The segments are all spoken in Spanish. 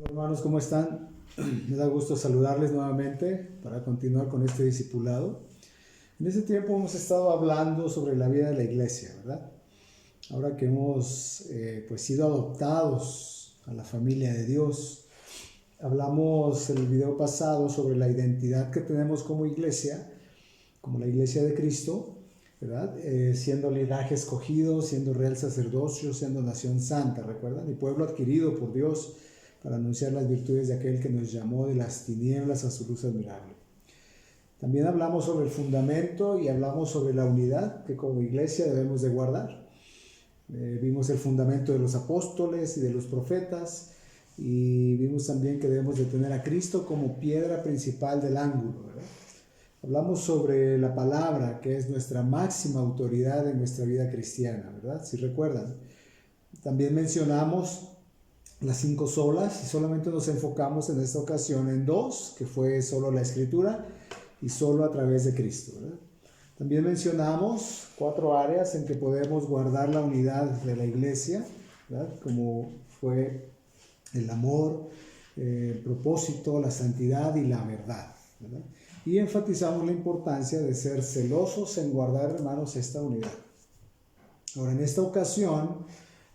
Hermanos, ¿cómo están? Me da gusto saludarles nuevamente para continuar con este discipulado. En este tiempo hemos estado hablando sobre la vida de la iglesia, ¿verdad? Ahora que hemos sido adoptados a la familia de Dios, hablamos en el video pasado sobre la identidad que tenemos como iglesia, como la iglesia de Cristo, ¿verdad? Siendo linaje escogido, siendo real sacerdocio, siendo nación santa, ¿recuerdan? Y pueblo adquirido por Dios para anunciar las virtudes de aquel que nos llamó de las tinieblas a su luz admirable. También hablamos sobre el fundamento y hablamos sobre la unidad que como iglesia debemos de guardar. Vimos el fundamento de los apóstoles y de los profetas, y vimos también que debemos de tener a Cristo como piedra principal del ángulo, ¿verdad? Hablamos sobre la palabra, que es nuestra máxima autoridad en nuestra vida cristiana, ¿verdad? Si recuerdan. También mencionamos las 5 solas y solamente nos enfocamos en esta ocasión en 2, que fue solo la Escritura y solo a través de Cristo, ¿verdad? También mencionamos 4 áreas en que podemos guardar la unidad de la iglesia, ¿verdad? Como fue el amor, el propósito, la santidad y la verdad, ¿verdad? Y enfatizamos la importancia de ser celosos en guardar, hermanos, esta unidad. Ahora, en esta ocasión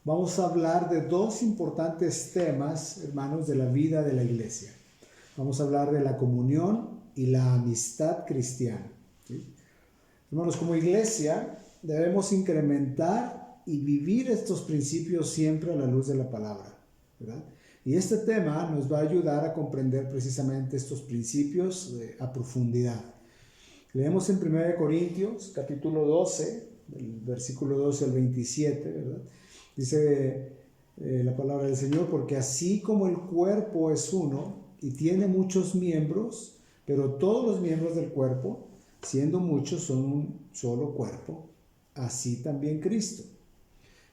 vamos a hablar de 2 importantes temas, hermanos, de la vida de la iglesia. Vamos a hablar de la comunión y la amistad cristiana, ¿sí? Hermanos, como iglesia debemos incrementar y vivir estos principios siempre a la luz de la palabra, ¿verdad? Y este tema nos va a ayudar a comprender precisamente estos principios a profundidad. Leemos en 1 Corintios, capítulo 12, del versículo 12 al 27, ¿verdad? Dice la palabra del Señor: porque así como el cuerpo es uno y tiene muchos miembros, pero todos los miembros del cuerpo, siendo muchos, son un solo cuerpo, así también Cristo,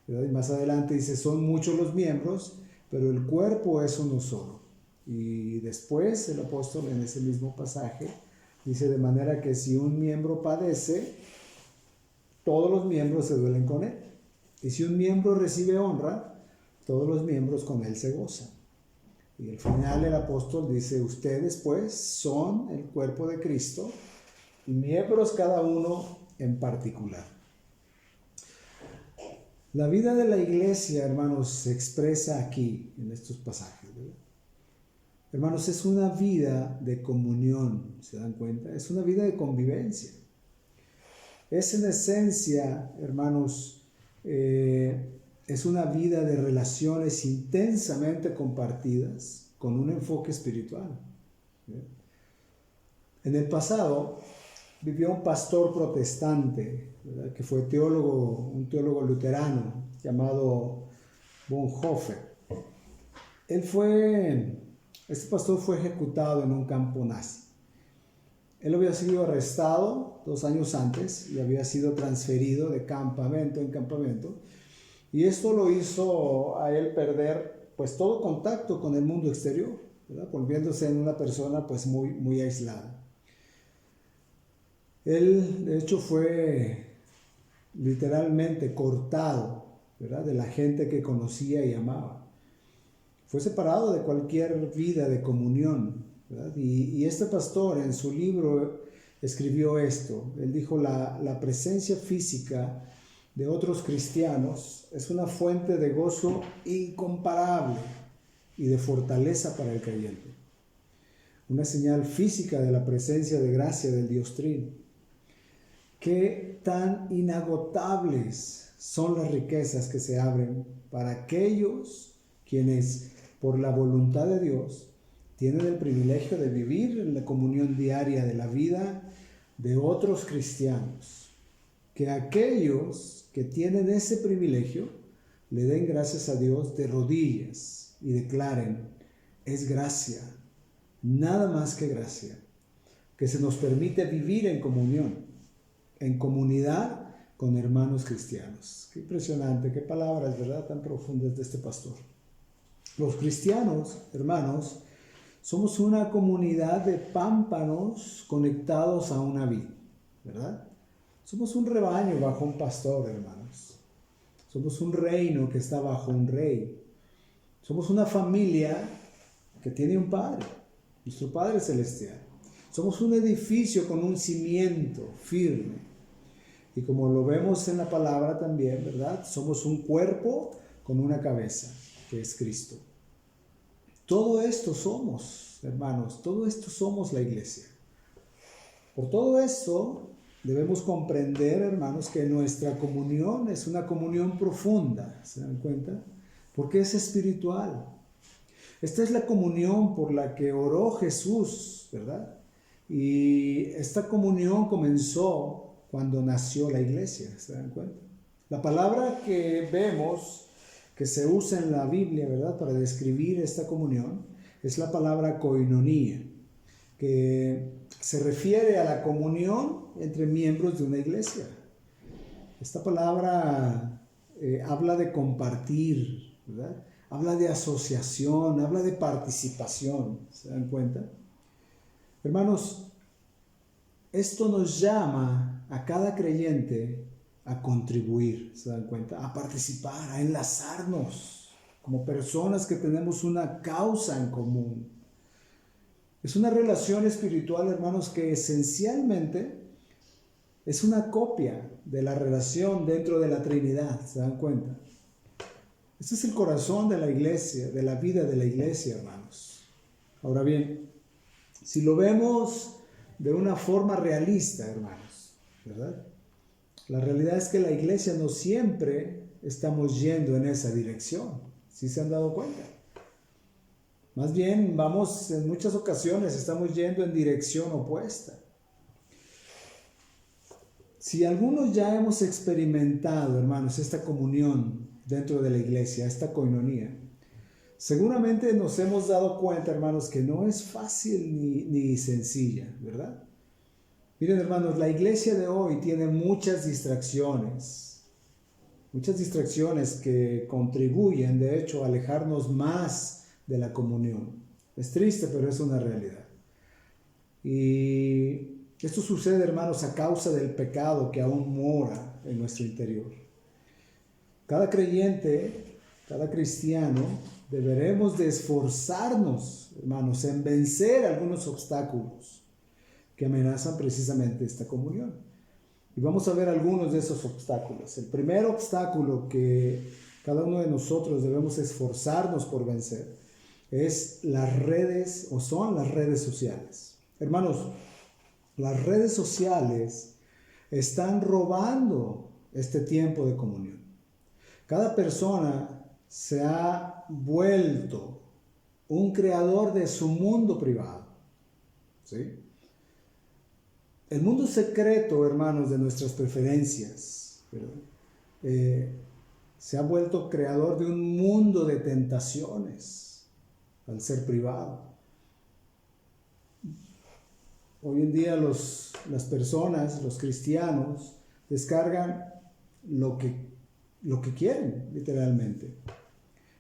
¿verdad? Y más adelante dice: son muchos los miembros, pero el cuerpo es uno solo. Y después el apóstol en ese mismo pasaje dice: de manera que si un miembro padece, todos los miembros se duelen con él. Y si un miembro recibe honra, todos los miembros con él se gozan. Y al final el apóstol dice: ustedes pues son el cuerpo de Cristo y miembros cada uno en particular. La vida de la iglesia, hermanos, se expresa aquí en estos pasajes, ¿verdad? Hermanos, es una vida de comunión, ¿se dan cuenta? Es una vida de convivencia. Es en esencia, hermanos, es una vida de relaciones intensamente compartidas con un enfoque espiritual, ¿sí? En el pasado vivió un pastor protestante, ¿verdad?, que fue un teólogo luterano llamado Bonhoeffer. Este pastor fue ejecutado en un campo nazi. Él había sido arrestado 2 años antes y había sido transferido de campamento en campamento. Y esto lo hizo a él perder pues todo contacto con el mundo exterior, ¿verdad?, volviéndose en una persona pues muy aislada. Él, de hecho, fue literalmente cortado, ¿verdad?, de la gente que conocía y amaba. Fue separado de cualquier vida de comunión, ¿verdad? Y este pastor en su libro escribió esto. Él dijo: la presencia física de otros cristianos es una fuente de gozo incomparable y de fortaleza para el creyente. Una señal física de la presencia de gracia del Dios Trino. Qué tan inagotables son las riquezas que se abren para aquellos quienes, por la voluntad de Dios, tienen el privilegio de vivir en la comunión diaria de la vida de otros cristianos. Que aquellos que tienen ese privilegio le den gracias a Dios de rodillas y declaren: es gracia, nada más que gracia, que se nos permite vivir en comunión, en comunidad con hermanos cristianos. Qué impresionante, qué palabras, ¿verdad?, tan profundas de este pastor. Los cristianos, hermanos, somos una comunidad de pámpanos conectados a una vid, ¿verdad? Somos un rebaño bajo un pastor, hermanos. Somos un reino que está bajo un rey. Somos una familia que tiene un Padre, nuestro Padre Celestial. Somos un edificio con un cimiento firme. Y como lo vemos en la palabra también, ¿verdad? Somos un cuerpo con una cabeza, que es Cristo. Todo esto somos, hermanos, todo esto somos la iglesia. Por todo esto debemos comprender, hermanos, que nuestra comunión es una comunión profunda, ¿se dan cuenta? Porque es espiritual. Esta es la comunión por la que oró Jesús, ¿verdad? Y esta comunión comenzó cuando nació la iglesia, ¿se dan cuenta? La palabra que vemos que se usa en la Biblia, ¿verdad?, para describir esta comunión, es la palabra koinonía, que se refiere a la comunión entre miembros de una iglesia. Esta palabra habla de compartir, ¿verdad? Habla de asociación, habla de participación, ¿se dan cuenta? Hermanos, esto nos llama a cada creyente a contribuir, ¿se dan cuenta? A participar, a enlazarnos como personas que tenemos una causa en común. Es una relación espiritual, hermanos, que esencialmente es una copia de la relación dentro de la Trinidad, ¿se dan cuenta? Este es el corazón de la iglesia, de la vida de la iglesia, hermanos. Ahora bien, si lo vemos de una forma realista, hermanos, ¿verdad? La realidad es que la iglesia no siempre estamos yendo en esa dirección. ¿Sí se han dado cuenta? Más bien, vamos, en muchas ocasiones estamos yendo en dirección opuesta. Si algunos ya hemos experimentado, hermanos, esta comunión dentro de la iglesia, esta koinonía, seguramente nos hemos dado cuenta, hermanos, que no es fácil ni sencilla, ¿verdad? Miren, hermanos, la iglesia de hoy tiene muchas distracciones que contribuyen, de hecho, a alejarnos más de la comunión. Es triste, pero es una realidad. Y esto sucede, hermanos, a causa del pecado que aún mora en nuestro interior. Cada creyente, cada cristiano, deberemos de esforzarnos, hermanos, en vencer algunos obstáculos que amenazan precisamente esta comunión. Y vamos a ver algunos de esos obstáculos. El primer obstáculo que cada uno de nosotros debemos esforzarnos por vencer son las redes sociales. Hermanos, las redes sociales están robando este tiempo de comunión. Cada persona se ha vuelto un creador de su mundo privado, ¿sí? El mundo secreto, hermanos, de nuestras preferencias, se ha vuelto creador de un mundo de tentaciones al ser privado. Hoy en día las personas, los cristianos, descargan lo que quieren, literalmente.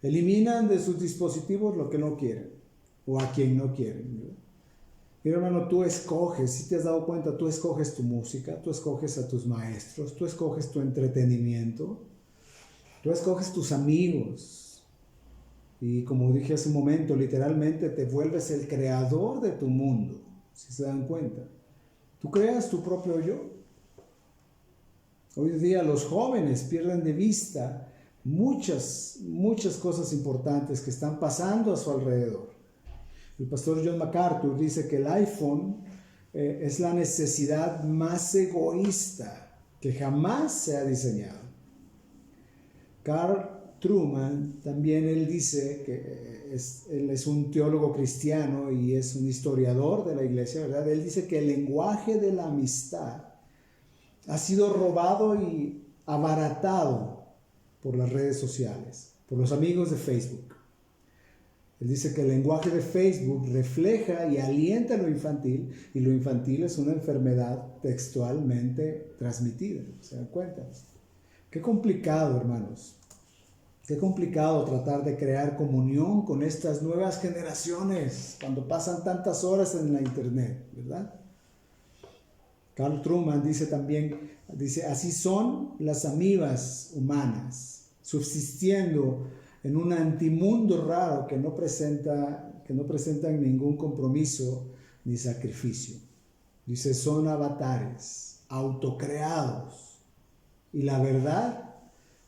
Eliminan de sus dispositivos lo que no quieren o a quien no quieren, ¿verdad? Mira, hermano, tú escoges, si te has dado cuenta, tú escoges tu música, tú escoges a tus maestros, tú escoges tu entretenimiento, tú escoges tus amigos. Y como dije hace un momento, literalmente te vuelves el creador de tu mundo, si se dan cuenta. Tú creas tu propio yo. Hoy en día los jóvenes pierden de vista muchas cosas importantes que están pasando a su alrededor. El pastor John MacArthur dice que el iPhone es la necesidad más egoísta que jamás se ha diseñado. Carl Truman también él dice que él es un teólogo cristiano y es un historiador de la iglesia, ¿verdad? Él dice que el lenguaje de la amistad ha sido robado y abaratado por las redes sociales, por los amigos de Facebook. Él dice que el lenguaje de Facebook refleja y alienta lo infantil, y lo infantil es una enfermedad textualmente transmitida. ¿Se dan cuenta? Qué complicado, hermanos. Qué complicado tratar de crear comunión con estas nuevas generaciones cuando pasan tantas horas en la internet, ¿verdad? Carl Truman dice también, así son las amibas humanas, subsistiendo en un antimundo raro que no presentan ningún compromiso ni sacrificio. Dice, son avatares, autocreados. Y la verdad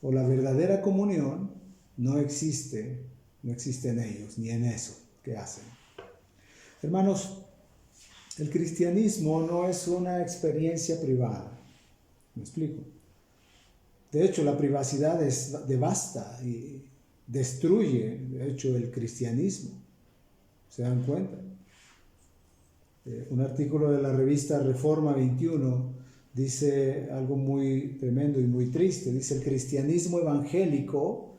o la verdadera comunión no existe en ellos, ni en eso que hacen. Hermanos, el cristianismo no es una experiencia privada. ¿Me explico? De hecho, la privacidad devasta y destruye, de hecho, el cristianismo. ¿Se dan cuenta? Un artículo de la revista Reforma 21 dice algo muy tremendo y muy triste. Dice, el cristianismo evangélico,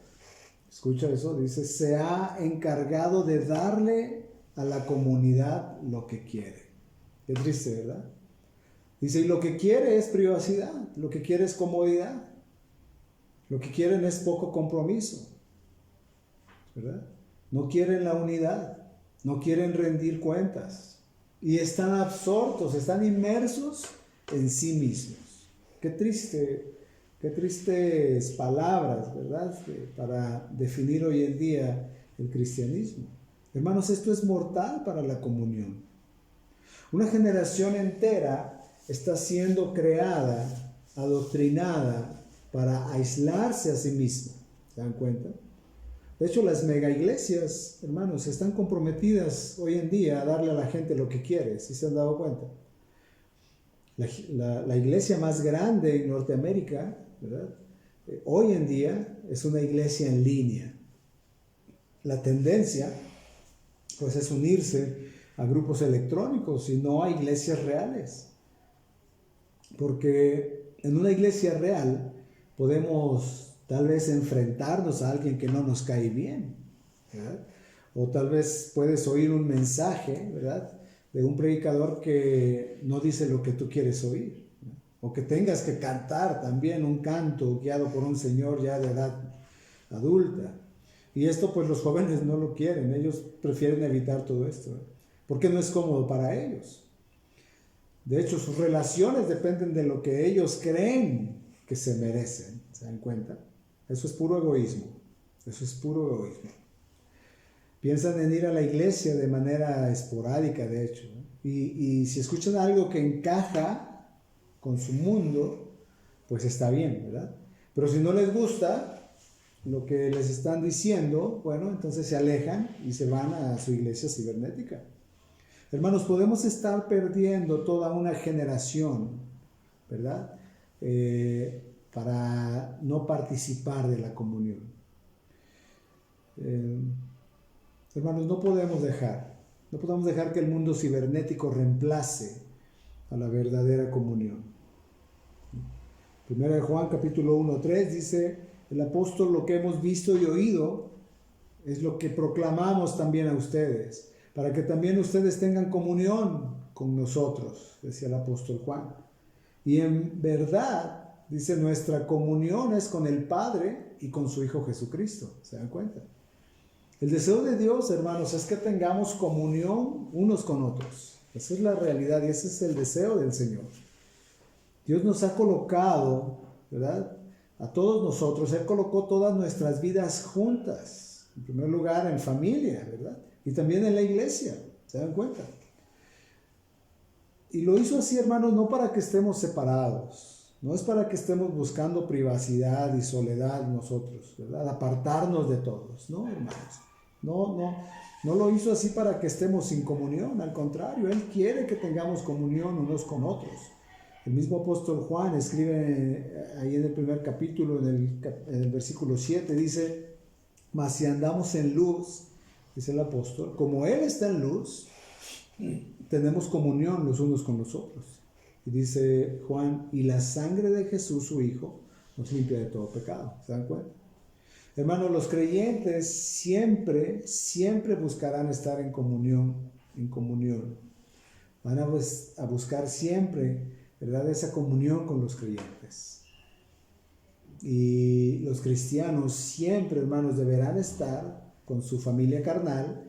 escucha eso, dice, se ha encargado de darle a la comunidad lo que quiere. Qué triste, ¿verdad? Dice, y lo que quiere es privacidad, lo que quiere es comodidad, lo que quieren es poco compromiso, ¿verdad? No quieren la unidad, no quieren rendir cuentas y están absortos, están inmersos en sí mismos. Qué tristes palabras, ¿verdad? Para definir hoy en día el cristianismo. Hermanos, esto es mortal para la comunión. Una generación entera está siendo creada, adoctrinada para aislarse a sí misma. ¿Se dan cuenta? De hecho, las mega iglesias, hermanos, están comprometidas hoy en día a darle a la gente lo que quiere. ¿Sí se han dado cuenta? La iglesia más grande en Norteamérica, ¿verdad? Hoy en día es una iglesia en línea. La tendencia, pues, es unirse a grupos electrónicos y no a iglesias reales. Porque en una iglesia real podemos tal vez enfrentarnos a alguien que no nos cae bien, ¿verdad? O tal vez puedes oír un mensaje, ¿verdad?, de un predicador que no dice lo que tú quieres oír, ¿no? O que tengas que cantar también un canto guiado por un señor ya de edad adulta. Y esto pues los jóvenes no lo quieren, ellos prefieren evitar todo esto, ¿eh? Porque no es cómodo para ellos. De hecho, sus relaciones dependen de lo que ellos creen que se merecen. ¿Se dan cuenta? Eso es puro egoísmo. Eso es puro egoísmo. Piensan en ir a la iglesia de manera esporádica, de hecho, ¿no? Y si escuchan algo que encaja con su mundo, pues está bien, ¿verdad? Pero si no les gusta lo que les están diciendo, bueno, entonces se alejan y se van a su iglesia cibernética. Hermanos, podemos estar perdiendo toda una generación, ¿verdad? Para no participar de la comunión. Hermanos, no podemos dejar que el mundo cibernético reemplace a la verdadera comunión. Primera de Juan capítulo 1:3 dice, el apóstol, lo que hemos visto y oído es lo que proclamamos también a ustedes, para que también ustedes tengan comunión con nosotros, decía el apóstol Juan. Y en verdad, dice, nuestra comunión es con el Padre y con su Hijo Jesucristo. ¿Se dan cuenta? El deseo de Dios, hermanos, es que tengamos comunión unos con otros. Esa es la realidad y ese es el deseo del Señor. Dios nos ha colocado, ¿verdad?, a todos nosotros. Él colocó todas nuestras vidas juntas. En primer lugar, en familia, ¿verdad? Y también en la iglesia. ¿Se dan cuenta? Y lo hizo así, hermanos, no para que estemos separados. No es para que estemos buscando privacidad y soledad nosotros, ¿verdad? Apartarnos de todos. No, hermanos. No lo hizo así para que estemos sin comunión. Al contrario, Él quiere que tengamos comunión unos con otros. El mismo apóstol Juan escribe ahí en el primer capítulo, en el versículo 7, dice, mas si andamos en luz, dice el apóstol, como Él está en luz, tenemos comunión los unos con los otros. Y dice Juan, y la sangre de Jesús, su Hijo, nos limpia de todo pecado. ¿Se dan cuenta? Hermanos, los creyentes siempre buscarán estar en comunión. Van a buscar siempre, ¿verdad?, esa comunión con los creyentes. Y los cristianos siempre, hermanos, deberán estar con su familia carnal,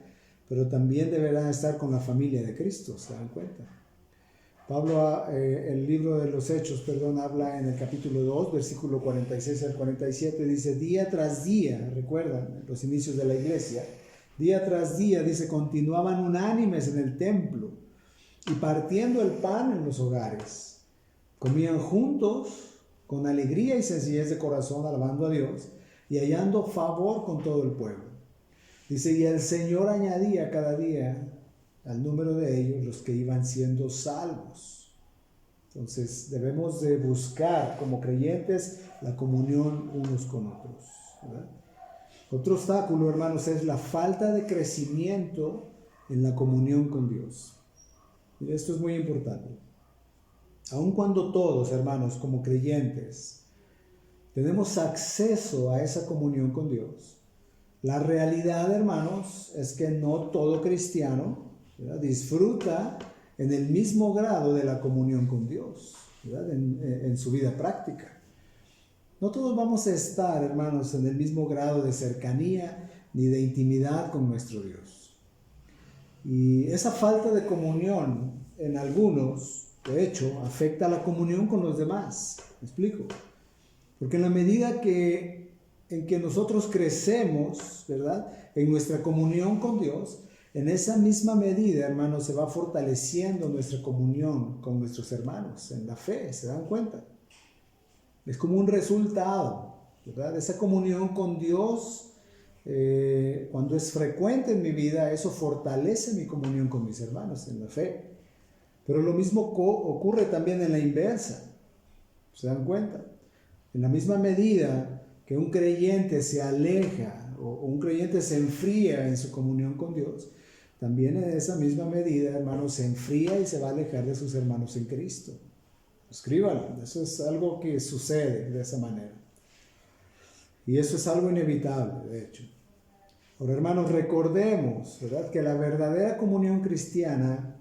pero también deberán estar con la familia de Cristo. ¿Se dan cuenta? Pablo, el libro de los Hechos, habla en el capítulo 2, versículo 46 al 47, dice, día tras día, recuerdan los inicios de la iglesia, día tras día, dice, continuaban unánimes en el templo y partiendo el pan en los hogares. Comían juntos con alegría y sencillez de corazón, alabando a Dios y hallando favor con todo el pueblo. Dice, y el Señor añadía cada día al número de ellos los que iban siendo salvos. Entonces debemos de buscar como creyentes la comunión unos con otros, ¿verdad? Otro obstáculo, hermanos, es la falta de crecimiento en la comunión con Dios. Y esto es muy importante. Aun cuando todos, hermanos, como creyentes, tenemos acceso a esa comunión con Dios, la realidad, hermanos, es que no todo cristiano, ¿verdad?, disfruta en el mismo grado de la comunión con Dios, ¿verdad?, en su vida práctica. No todos vamos a estar, hermanos, en el mismo grado de cercanía ni de intimidad con nuestro Dios. Y esa falta de comunión en algunos, de hecho, afecta a la comunión con los demás. ¿Me explico? Porque en la medida en que nosotros crecemos, ¿verdad?, en nuestra comunión con Dios, en esa misma medida, hermanos, se va fortaleciendo nuestra comunión con nuestros hermanos en la fe. ¿Se dan cuenta? Es como un resultado, ¿verdad? Esa comunión con Dios, cuando es frecuente en mi vida, eso fortalece mi comunión con mis hermanos en la fe. Pero lo mismo ocurre también en la inversa. ¿Se dan cuenta? En la misma medida que un creyente se aleja o un creyente se enfría en su comunión con Dios, también en esa misma medida, hermanos, se enfría y se va a alejar de sus hermanos en Cristo. Escríbanlo, eso es algo que sucede de esa manera. Y eso es algo inevitable, de hecho. Ahora, hermanos, recordemos, ¿verdad?, que la verdadera comunión cristiana,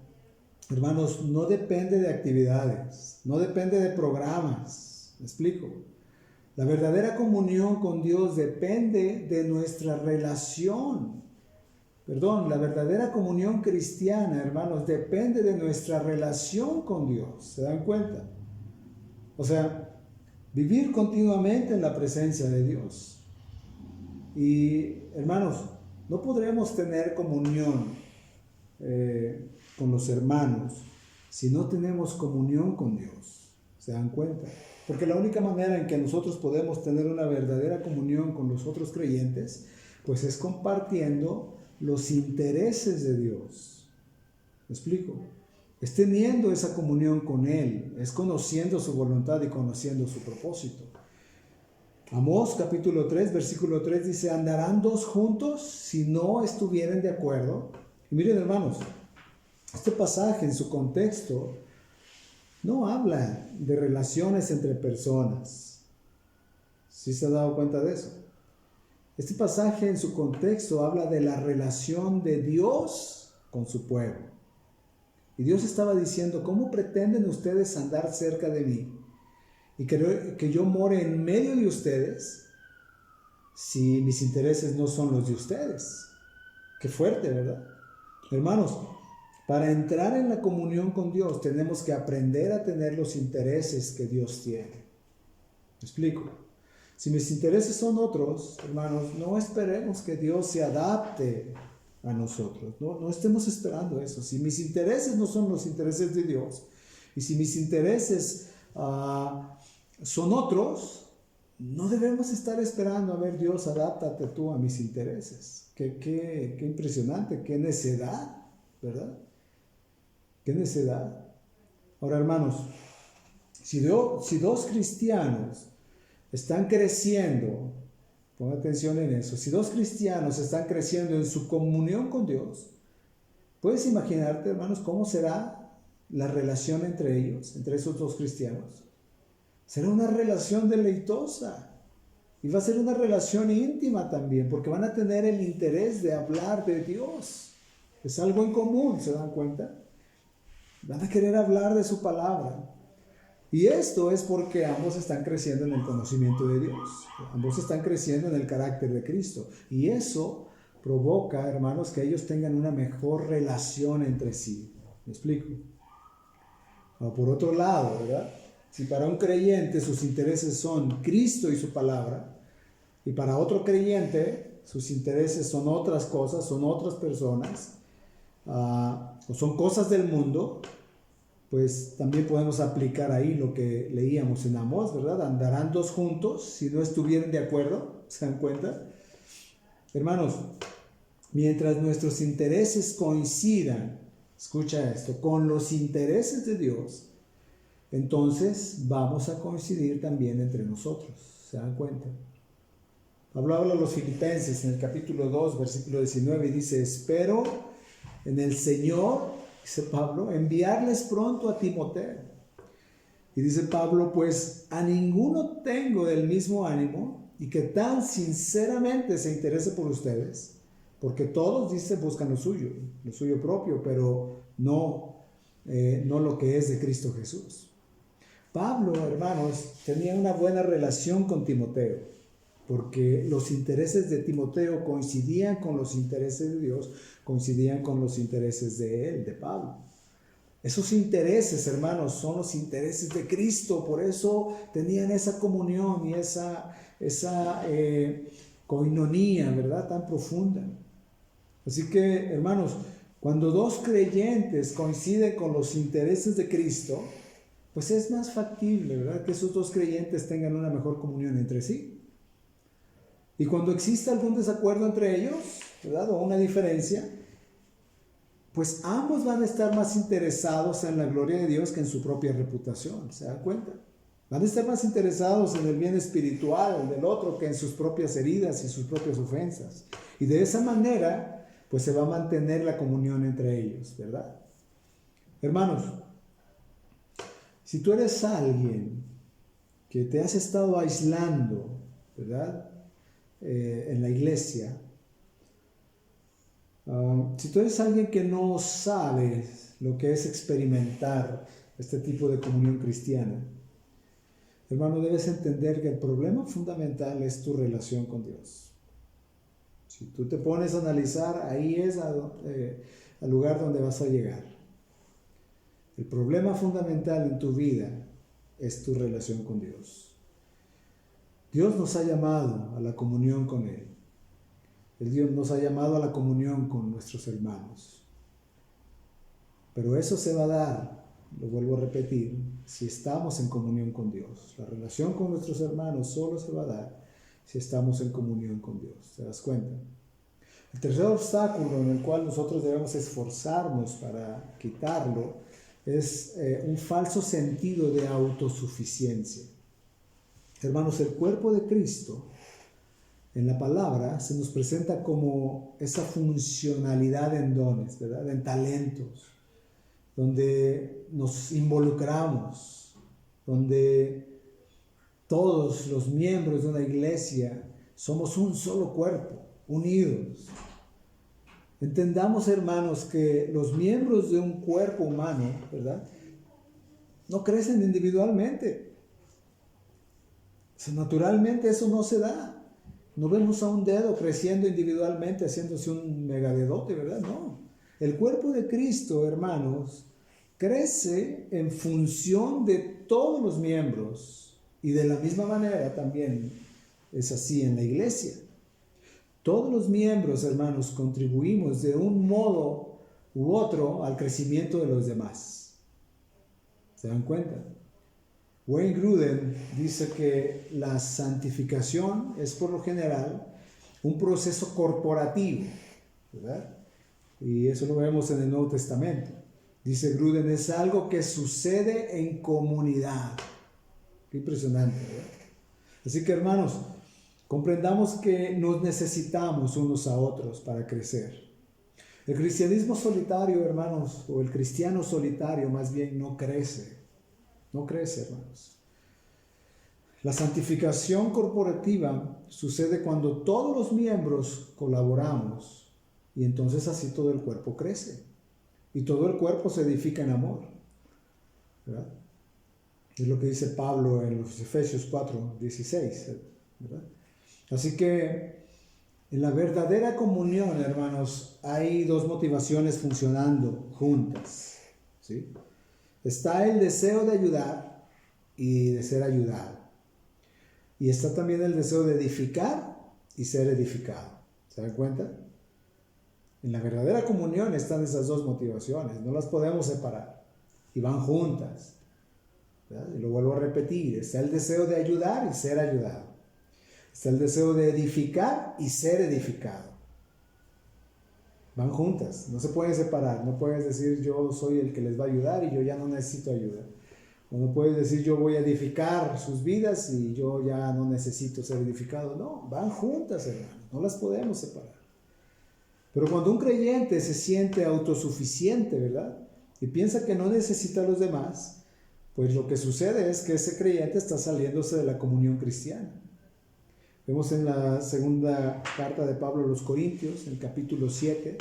hermanos, no depende de actividades, no depende de programas. ¿Me explico? La verdadera comunión con Dios depende de nuestra relación. La verdadera comunión cristiana, hermanos, depende de nuestra relación con Dios. ¿Se dan cuenta? O sea, vivir continuamente en la presencia de Dios. Y, hermanos, no podremos tener comunión con los hermanos si no tenemos comunión con Dios. ¿Se dan cuenta? Porque la única manera en que nosotros podemos tener una verdadera comunión con los otros creyentes, pues es compartiendo los intereses de Dios. ¿Me explico? Es teniendo esa comunión con Él, es conociendo su voluntad y conociendo su propósito. Amós capítulo 3, versículo 3 dice, ¿andarán dos juntos si no estuvieren de acuerdo? Y miren, hermanos, este pasaje en su contexto no habla de relaciones entre personas. ¿Sí se ha dado cuenta de eso? Este pasaje en su contexto habla de la relación de Dios con su pueblo. Y Dios estaba diciendo, ¿cómo pretenden ustedes andar cerca de mí y que yo more en medio de ustedes si mis intereses no son los de ustedes? Qué fuerte, ¿verdad? Hermanos, para entrar en la comunión con Dios tenemos que aprender a tener los intereses que Dios tiene. ¿Me explico? Si mis intereses son otros, hermanos, no esperemos que Dios se adapte a nosotros. No estemos esperando eso. Si mis intereses no son los intereses de Dios, y si mis intereses son otros, no debemos estar esperando, a ver, Dios, adáptate tú a mis intereses. Qué impresionante, qué necedad, ¿verdad? Qué necedad. Ahora, hermanos, si dos cristianos están creciendo, ponga atención en eso, si dos cristianos están creciendo en su comunión con Dios, ¿puedes imaginarte, hermanos, cómo será la relación entre ellos, entre esos dos cristianos? Será una relación deleitosa y va a ser una relación íntima también, porque van a tener el interés de hablar de Dios. Es algo en común, ¿se dan cuenta? Van a querer hablar de su palabra. Y esto es porque ambos están creciendo en el conocimiento de Dios. Ambos están creciendo en el carácter de Cristo. Y eso provoca, hermanos, que ellos tengan una mejor relación entre sí. ¿Me explico? O por otro lado, ¿verdad? Si para un creyente sus intereses son Cristo y su palabra, y para otro creyente sus intereses son otras cosas, son otras personas, o son cosas del mundo, pues también podemos aplicar ahí lo que leíamos en Amós, ¿verdad? Andarán dos juntos si no estuvieran de acuerdo, ¿se dan cuenta? Hermanos, mientras nuestros intereses coincidan, escucha esto, con los intereses de Dios, entonces vamos a coincidir también entre nosotros, ¿se dan cuenta? Pablo habla a los Filipenses en el capítulo 2, versículo 19, y dice, espero en el Señor, dice Pablo, enviarles pronto a Timoteo. Y dice Pablo, pues a ninguno tengo del mismo ánimo y que tan sinceramente se interese por ustedes, porque todos, dice, buscan lo suyo propio, pero no lo que es de Cristo Jesús. Pablo, hermanos, tenía una buena relación con Timoteo, porque los intereses de Timoteo coincidían con los intereses de Dios, coincidían con los intereses de él, de Pablo. Esos intereses, hermanos, son los intereses de Cristo, por eso tenían esa comunión y esa coinonía, ¿verdad?, tan profunda. Así que, hermanos, cuando dos creyentes coinciden con los intereses de Cristo, pues es más factible, ¿verdad?, que esos dos creyentes tengan una mejor comunión entre sí. Y cuando existe algún desacuerdo entre ellos, ¿verdad?, o una diferencia, pues ambos van a estar más interesados en la gloria de Dios que en su propia reputación, ¿se dan cuenta? Van a estar más interesados en el bien espiritual del otro que en sus propias heridas y sus propias ofensas. Y de esa manera, pues se va a mantener la comunión entre ellos, ¿verdad? Hermanos, si tú eres alguien que te has estado aislando, ¿verdad?, en la iglesia, si tú eres alguien que no sabes lo que es experimentar este tipo de comunión cristiana, hermano, debes entender que el problema fundamental es tu relación con Dios. Si tú te pones a analizar, ahí es al lugar donde vas a llegar. El problema fundamental en tu vida es tu relación con Dios. Dios nos ha llamado a la comunión con Él. Dios nos ha llamado a la comunión con nuestros hermanos. Pero eso se va a dar, lo vuelvo a repetir, si estamos en comunión con Dios. La relación con nuestros hermanos solo se va a dar si estamos en comunión con Dios. ¿Te das cuenta? El tercer obstáculo en el cual nosotros debemos esforzarnos para quitarlo es un falso sentido de autosuficiencia. Hermanos, el cuerpo de Cristo en la palabra se nos presenta como esa funcionalidad en dones, ¿verdad?, en talentos, donde nos involucramos, donde todos los miembros de una iglesia somos un solo cuerpo, unidos. Entendamos, hermanos, que los miembros de un cuerpo humano, ¿verdad?, no crecen individualmente. O sea, naturalmente eso no se da. No vemos a un dedo creciendo individualmente, haciéndose un megadedote, ¿verdad? No. El cuerpo de Cristo, hermanos, crece en función de todos los miembros. Y de la misma manera también es así en la iglesia. Todos los miembros, hermanos, contribuimos de un modo u otro al crecimiento de los demás. ¿Se dan cuenta? Wayne Grudem dice que la santificación es por lo general un proceso corporativo, ¿verdad? Y eso lo vemos en el Nuevo Testamento. Dice Grudem, es algo que sucede en comunidad. Qué impresionante, ¿verdad? Así que, hermanos, comprendamos que nos necesitamos unos a otros para crecer. El cristianismo solitario, hermanos, o el cristiano solitario más bien, no crece. No crece, hermanos. La santificación corporativa sucede cuando todos los miembros colaboramos y entonces así todo el cuerpo crece y todo el cuerpo se edifica en amor, ¿verdad? Es lo que dice Pablo en los Efesios 4:16, ¿verdad? Así que en la verdadera comunión, hermanos, hay dos motivaciones funcionando juntas, ¿sí? Está el deseo de ayudar y de ser ayudado. Y está también el deseo de edificar y ser edificado. ¿Se dan cuenta? En la verdadera comunión están esas dos motivaciones. No las podemos separar. Y van juntas. ¿Verdad? Y lo vuelvo a repetir. Está el deseo de ayudar y ser ayudado. Está el deseo de edificar y ser edificado. Van juntas, no se pueden separar. No puedes decir yo soy el que les va a ayudar y yo ya no necesito ayuda. O no puedes decir yo voy a edificar sus vidas y yo ya no necesito ser edificado. No, van juntas, hermano. No las podemos separar. Pero cuando un creyente se siente autosuficiente, ¿verdad? Y piensa que no necesita a los demás, pues lo que sucede es que ese creyente está saliéndose de la comunión cristiana. Vemos en la segunda carta de Pablo a los Corintios, en el capítulo 7,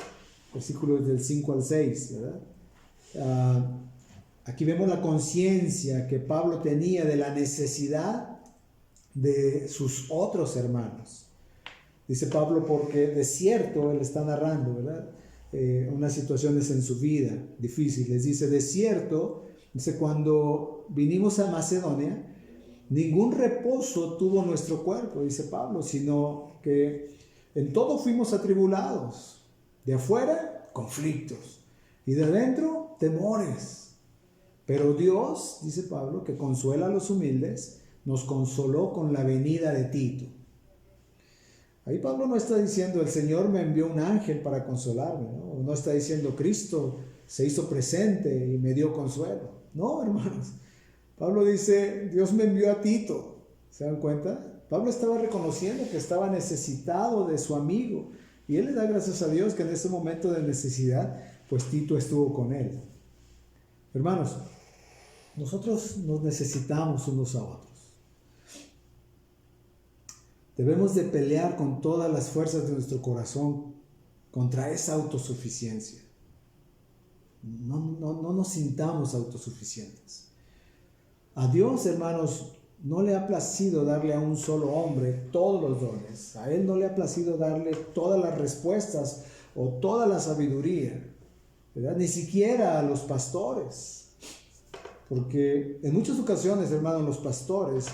versículos del 5 al 6, ¿verdad? Aquí vemos la conciencia que Pablo tenía de la necesidad de sus otros hermanos. Dice Pablo porque de cierto, él está narrando, ¿verdad? Unas situaciones en su vida difíciles. Dice, de cierto, dice, cuando vinimos a Macedonia, ningún reposo tuvo nuestro cuerpo, dice Pablo, sino que en todo fuimos atribulados. De afuera, conflictos. Y de adentro, temores. Pero Dios, dice Pablo, que consuela a los humildes, nos consoló con la venida de Tito. Ahí Pablo no está diciendo, el Señor me envió un ángel para consolarme, ¿no? No está diciendo, Cristo se hizo presente y me dio consuelo. No, hermanos. Pablo dice, Dios me envió a Tito. ¿Se dan cuenta? Pablo estaba reconociendo que estaba necesitado de su amigo. Y él le da gracias a Dios que en ese momento de necesidad, pues Tito estuvo con él. Hermanos, nosotros nos necesitamos unos a otros. Debemos de pelear con todas las fuerzas de nuestro corazón contra esa autosuficiencia. No nos sintamos autosuficientes. A Dios, hermanos, no le ha placido darle a un solo hombre todos los dones. A Él no le ha placido darle todas las respuestas o toda la sabiduría, ¿verdad? Ni siquiera a los pastores. Porque en muchas ocasiones, hermanos, los pastores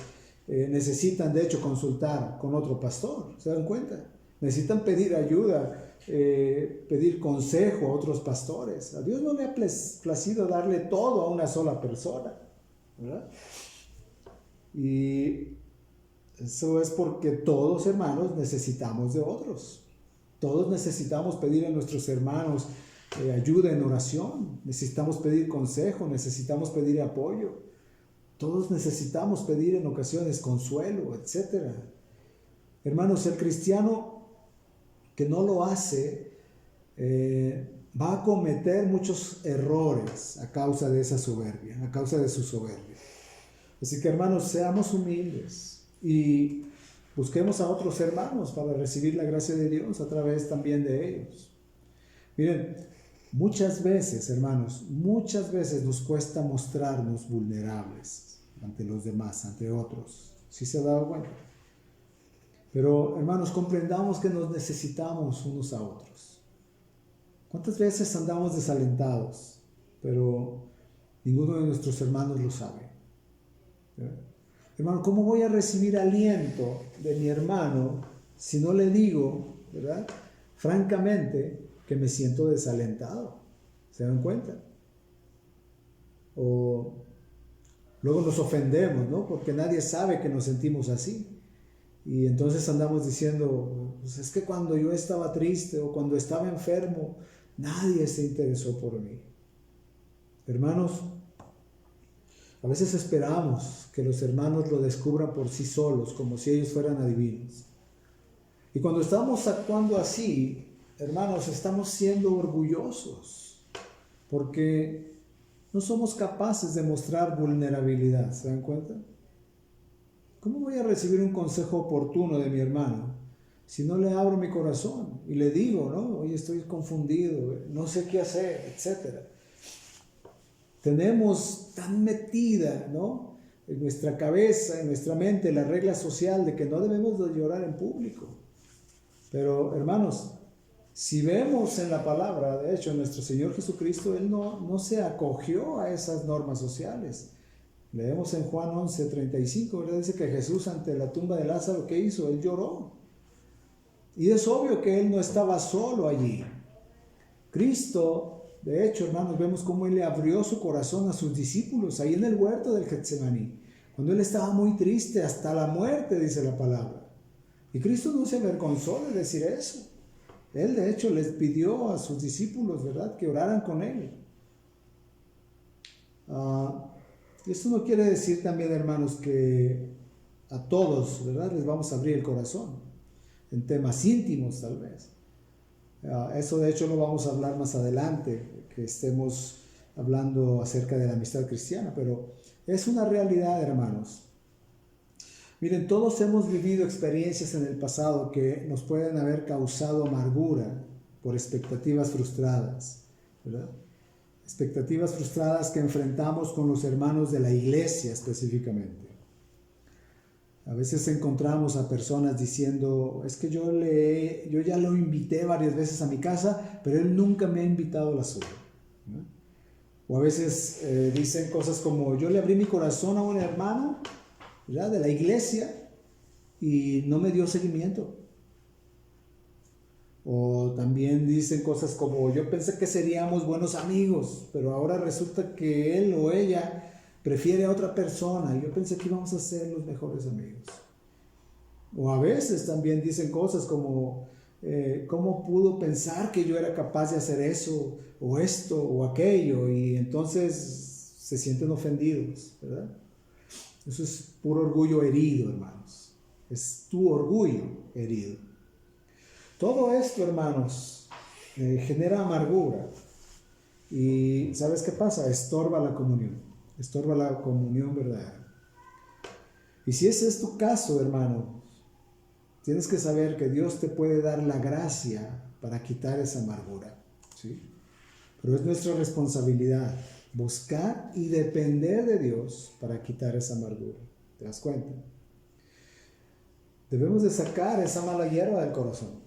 necesitan, de hecho, consultar con otro pastor. ¿Se dan cuenta? Necesitan pedir ayuda, pedir consejo a otros pastores. A Dios no le ha placido darle todo a una sola persona, ¿verdad? Y eso es porque todos, hermanos, necesitamos de otros. Todos necesitamos pedir a nuestros hermanos ayuda en oración. Necesitamos pedir consejo, necesitamos pedir apoyo. Todos necesitamos pedir en ocasiones consuelo, etc. Hermanos, el cristiano que no lo hace va a cometer muchos errores a causa de esa soberbia, a causa de su soberbia. Así que, hermanos, seamos humildes y busquemos a otros hermanos para recibir la gracia de Dios a través también de ellos. Miren, muchas veces, hermanos, muchas veces nos cuesta mostrarnos vulnerables ante los demás, ante otros. ¿Sí se ha dado cuenta? Pero, hermanos, comprendamos que nos necesitamos unos a otros. ¿Cuántas veces andamos desalentados, pero ninguno de nuestros hermanos lo sabe? ¿Verdad? Hermano, ¿cómo voy a recibir aliento de mi hermano si no le digo, ¿verdad?, francamente, que me siento desalentado? ¿Se dan cuenta? O luego nos ofendemos, ¿no? Porque nadie sabe que nos sentimos así. Y entonces andamos diciendo, pues es que cuando yo estaba triste o cuando estaba enfermo, nadie se interesó por mí. Hermanos, a veces esperamos que los hermanos lo descubran por sí solos, como si ellos fueran adivinos. Y cuando estamos actuando así, hermanos, estamos siendo orgullosos, porque no somos capaces de mostrar vulnerabilidad. ¿Se dan cuenta? ¿Cómo voy a recibir un consejo oportuno de mi hermano si no le abro mi corazón y le digo, ¿no? Oye, estoy confundido, no sé qué hacer, etcétera? Tenemos tan metida, ¿no?, en nuestra cabeza, en nuestra mente, la regla social de que no debemos de llorar en público. Pero, hermanos, Si vemos en la palabra, de hecho, nuestro Señor Jesucristo, Él no se acogió a esas normas sociales. Leemos en Juan 11:35, ¿verdad? Dice que Jesús ante la tumba de Lázaro, ¿qué hizo? Él lloró. Y es obvio que Él no estaba solo allí. Cristo, de hecho, hermanos, vemos cómo Él le abrió su corazón a sus discípulos ahí en el huerto del Getsemaní, cuando Él estaba muy triste hasta la muerte, dice la palabra. Y Cristo no se avergonzó de decir eso. Él, de hecho, les pidió a sus discípulos, ¿verdad?, que oraran con Él. Esto no quiere decir también, hermanos, que a todos, ¿verdad?, les vamos a abrir el corazón en temas íntimos, tal vez. Eso, de hecho, lo vamos a hablar más adelante, que estemos hablando acerca de la amistad cristiana, pero es una realidad, hermanos. Miren, todos hemos vivido experiencias en el pasado que nos pueden haber causado amargura por expectativas frustradas, ¿verdad? Expectativas frustradas que enfrentamos con los hermanos de la iglesia específicamente. A veces encontramos a personas diciendo, es que yo ya lo invité varias veces a mi casa, pero él nunca me ha invitado a la suya, ¿no? O a veces dicen cosas como, yo le abrí mi corazón a un hermano, ¿verdad?, de la iglesia y no me dio seguimiento. O también dicen cosas como, yo pensé que seríamos buenos amigos, pero ahora resulta que él o ella prefiere a otra persona, y yo pensé que íbamos a ser los mejores amigos. O a veces también dicen cosas como, ¿cómo pudo pensar que yo era capaz de hacer eso, o esto, o aquello? Y entonces se sienten ofendidos, ¿verdad? Eso es puro orgullo herido, hermanos. Es tu orgullo herido. Todo esto, hermanos, genera amargura. Y ¿sabes qué pasa? Estorba la comunión. Estorba la comunión verdadera. Y si ese es tu caso, hermano, tienes que saber que Dios te puede dar la gracia para quitar esa amargura, ¿sí? Pero es nuestra responsabilidad buscar y depender de Dios para quitar esa amargura. ¿Te das cuenta? Debemos de sacar esa mala hierba del corazón.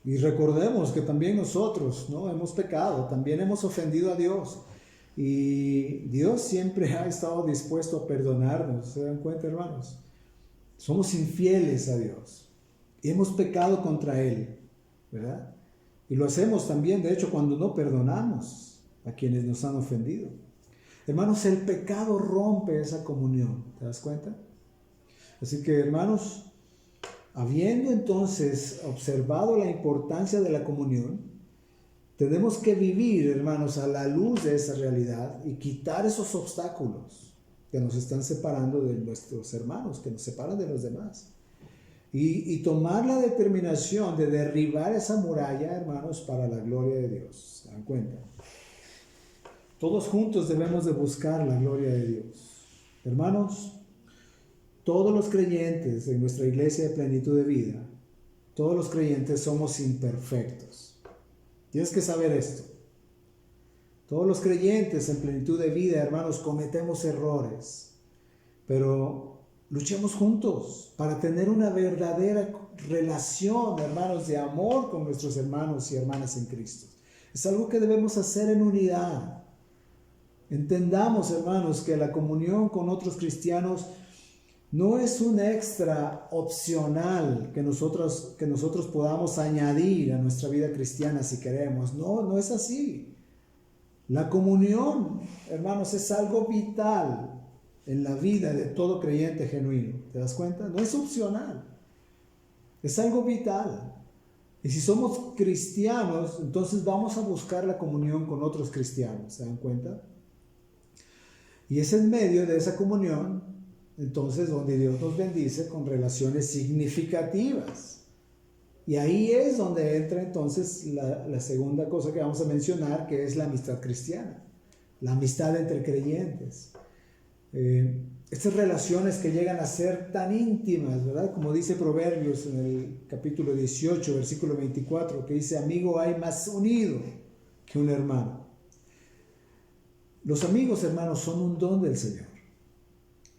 Y recordemos que también nosotros, ¿no?, hemos pecado, también hemos ofendido a Dios. Y Dios siempre ha estado dispuesto a perdonarnos. ¿Se dan cuenta, hermanos? Somos infieles a Dios y hemos pecado contra Él, ¿verdad? Y lo hacemos también, de hecho, cuando no perdonamos a quienes nos han ofendido. Hermanos, el pecado rompe esa comunión. ¿Te das cuenta? Así que, hermanos, habiendo entonces observado la importancia de la comunión, tenemos que vivir, hermanos, a la luz de esa realidad y quitar esos obstáculos que nos están separando de nuestros hermanos, que nos separan de los demás. Y tomar la determinación de derribar esa muralla, hermanos, para la gloria de Dios. ¿Se dan cuenta? Todos juntos debemos de buscar la gloria de Dios. Hermanos, todos los creyentes en nuestra iglesia de Plenitud de Vida, todos los creyentes somos imperfectos. Tienes que saber esto. Todos los creyentes en Plenitud de Vida, hermanos, cometemos errores, pero luchemos juntos para tener una verdadera relación, hermanos, de amor con nuestros hermanos y hermanas en Cristo. Es algo que debemos hacer en unidad. Entendamos, hermanos, que la comunión con otros cristianos no es un extra opcional que nosotros podamos añadir a nuestra vida cristiana si queremos. No es así. La comunión, hermanos, es algo vital en la vida de todo creyente genuino. ¿Te das cuenta? No es opcional. Es algo vital. Y si somos cristianos, entonces vamos a buscar la comunión con otros cristianos. ¿Se dan cuenta? Y es en medio de esa comunión, entonces, donde Dios nos bendice con relaciones significativas. Y ahí es donde entra entonces la segunda cosa que vamos a mencionar, que es la amistad cristiana, la amistad entre creyentes. Estas relaciones que llegan a ser tan íntimas, ¿verdad? Como dice Proverbios en el capítulo 18, versículo 24, que dice, amigo hay más unido que un hermano. Los amigos, hermanos, son un don del Señor.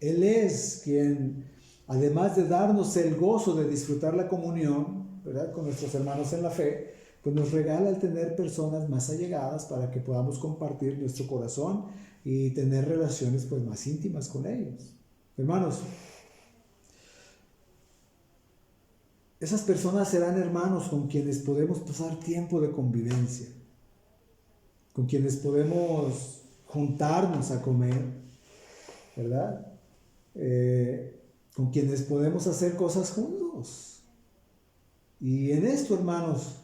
Él es quien, además de darnos el gozo de disfrutar la comunión, ¿verdad?, con nuestros hermanos en la fe, pues nos regala el tener personas más allegadas para que podamos compartir nuestro corazón y tener relaciones pues más íntimas con ellos. Hermanos, esas personas serán hermanos con quienes podemos pasar tiempo de convivencia, con quienes podemos juntarnos a comer, ¿verdad? Con quienes podemos hacer cosas juntos. Y en esto, hermanos,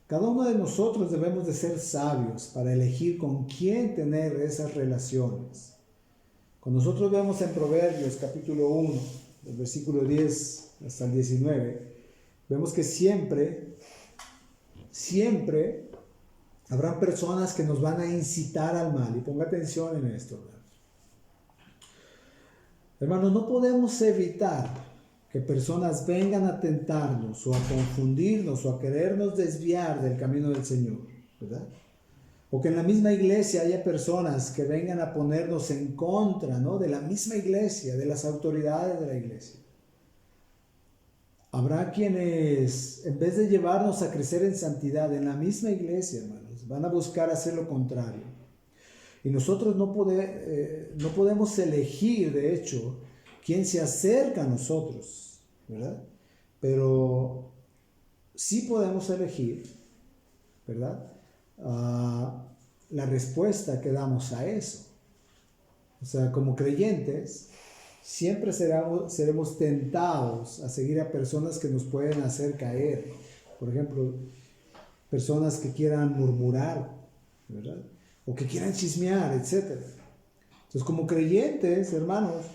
cada uno de nosotros debemos de ser sabios para elegir con quién tener esas relaciones. Cuando nosotros vemos en Proverbios capítulo 1, del versículo 10 hasta el 19, vemos que siempre habrán personas que nos van a incitar al mal. Y ponga atención en esto, hermanos. Hermanos, no podemos evitar que personas vengan a tentarnos o a confundirnos o a querernos desviar del camino del Señor, ¿verdad? O que en la misma iglesia haya personas que vengan a ponernos en contra, ¿no?, de la misma iglesia, de las autoridades de la iglesia. Habrá quienes, en vez de llevarnos a crecer en santidad en la misma iglesia, hermanos, van a buscar hacer lo contrario. Y nosotros no podemos elegir, de hecho, quién se acerca a nosotros, ¿verdad? Pero sí podemos elegir, ¿verdad?, la respuesta que damos a eso. O sea, como creyentes, siempre seremos tentados a seguir a personas que nos pueden hacer caer. Por ejemplo, personas que quieran murmurar, ¿verdad?, o que quieran chismear, etc. Entonces, como creyentes, hermanos,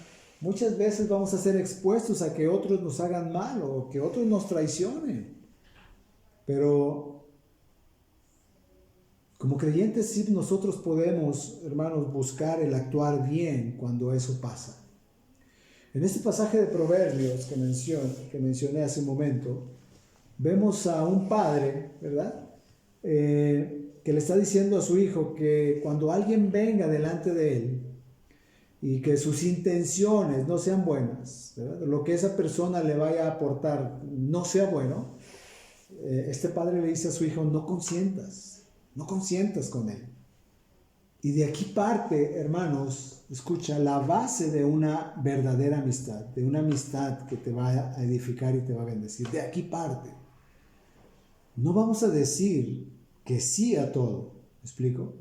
muchas veces vamos a ser expuestos a que otros nos hagan mal o que otros nos traicionen. Pero como creyentes sí nosotros podemos, hermanos, buscar el actuar bien cuando eso pasa. En este pasaje de Proverbios que mencioné hace un momento, vemos a un padre, ¿verdad?, que le está diciendo a su hijo que cuando alguien venga delante de él y que sus intenciones no sean buenas, ¿verdad?, lo que esa persona le vaya a aportar no sea bueno, este padre le dice a su hijo: no consientas con él. Y de aquí parte, hermanos, escucha, la base de una verdadera amistad, de una amistad que te va a edificar y te va a bendecir. De aquí parte. No vamos a decir que sí a todo. ¿Me explico?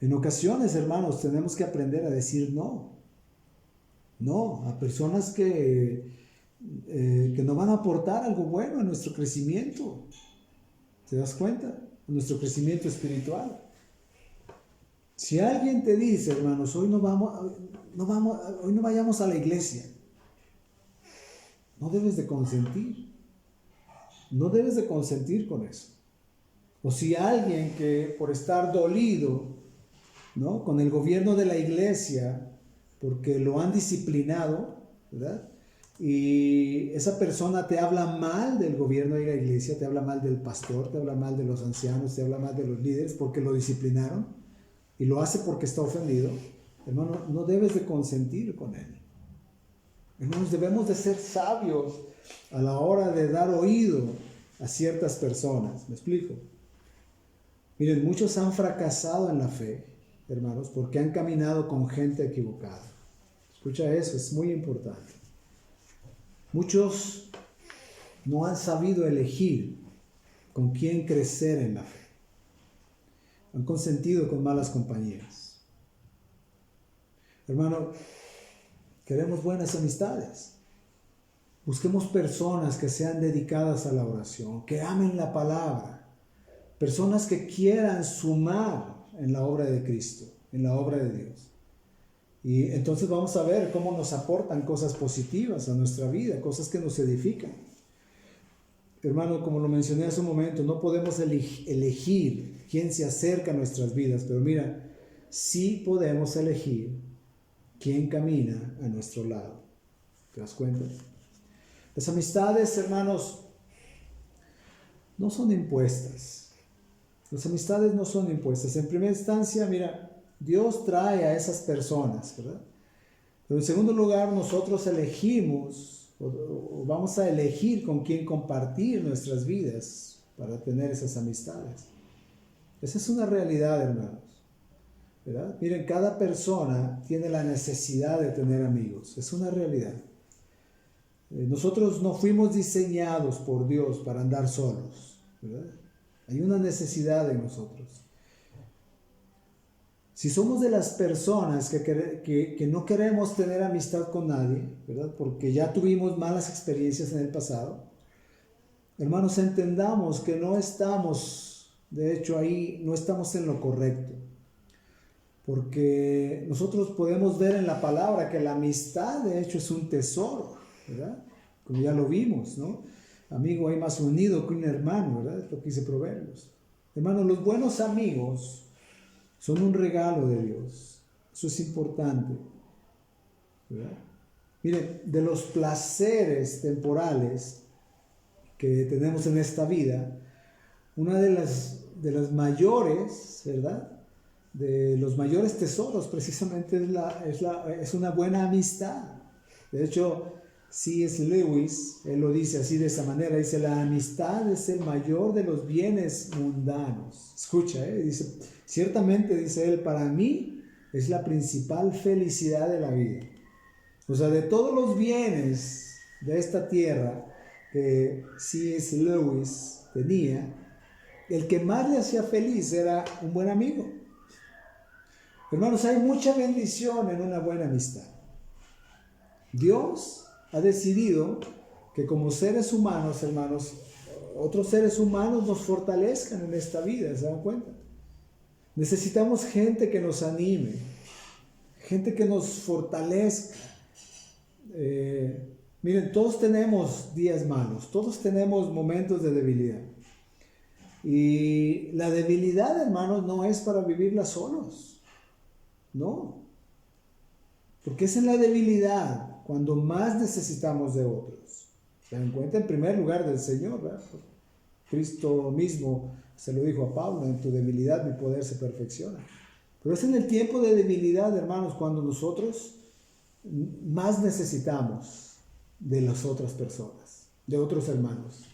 En ocasiones, hermanos, tenemos que aprender a decir no. No a personas que no van a aportar algo bueno a nuestro crecimiento. ¿Te das cuenta? A nuestro crecimiento espiritual. Si alguien te dice: hermanos, hoy no vayamos a la iglesia, no debes de consentir. No debes de consentir con eso. O si alguien que por estar dolido, ¿no?, con el gobierno de la iglesia, porque lo han disciplinado, ¿verdad?, y esa persona te habla mal del gobierno de la iglesia, te habla mal del pastor, te habla mal de los ancianos, te habla mal de los líderes porque lo disciplinaron, y lo hace porque está ofendido, hermano, no debes de consentir con él. Hermanos, debemos de ser sabios a la hora de dar oído a ciertas personas. ¿Me explico? Miren, muchos han fracasado en la fe, hermanos, porque han caminado con gente equivocada. Escucha eso, es muy importante. Muchos no han sabido elegir con quién crecer en la fe. Han consentido con malas compañías. Hermano, queremos buenas amistades. Busquemos personas que sean dedicadas a la oración, que amen la palabra, personas que quieran sumar en la obra de Cristo, en la obra de Dios. Y entonces vamos a ver cómo nos aportan cosas positivas a nuestra vida, cosas que nos edifican. Hermano, como lo mencioné hace un momento, no podemos elegir quién se acerca a nuestras vidas, pero mira, sí podemos elegir quién camina a nuestro lado. ¿Te das cuenta? Las amistades, hermanos, no son impuestas. Las amistades no son impuestas. En primera instancia, mira, Dios trae a esas personas, ¿verdad? Pero en segundo lugar, nosotros elegimos o vamos a elegir con quién compartir nuestras vidas para tener esas amistades. Esa es una realidad, hermanos, ¿verdad? Miren, cada persona tiene la necesidad de tener amigos, es una realidad. Nosotros no fuimos diseñados por Dios para andar solos, ¿verdad? Hay una necesidad en nosotros. Si somos de las personas que no queremos tener amistad con nadie, ¿verdad? Porque ya tuvimos malas experiencias en el pasado, hermanos, entendamos que no estamos, de hecho ahí no estamos en lo correcto. Porque nosotros podemos ver en la palabra que la amistad de hecho es un tesoro, ¿verdad? Como ya lo vimos, ¿no? Amigo hay más unido que un hermano, ¿verdad? Es lo que dice Proverbios. Hermanos, los buenos amigos son un regalo de Dios. Eso es importante, ¿verdad? Miren, de los placeres temporales que tenemos en esta vida, una de las mayores, ¿verdad? De los mayores tesoros precisamente es una buena amistad. De hecho, C.S. Lewis, él lo dice así de esa manera, dice, la amistad es el mayor de los bienes mundanos. Escucha, dice, ciertamente, dice él, para mí es la principal felicidad de la vida. O sea, de todos los bienes de esta tierra que C.S. Lewis tenía, el que más le hacía feliz era un buen amigo. Hermanos, hay mucha bendición en una buena amistad. Dios ha decidido que como seres humanos, hermanos, otros seres humanos nos fortalezcan en esta vida, ¿se dan cuenta? Necesitamos gente que nos anime, gente que nos fortalezca. Miren, todos tenemos días malos, todos tenemos momentos de debilidad. Y la debilidad, hermanos, no es para vivirla solos. No, porque es en la debilidad cuando más necesitamos de otros. Se dan cuenta en primer lugar del Señor, ¿verdad? Cristo mismo se lo dijo a Pablo, en tu debilidad mi poder se perfecciona. Pero es en el tiempo de debilidad, hermanos, cuando nosotros más necesitamos de las otras personas, de otros hermanos.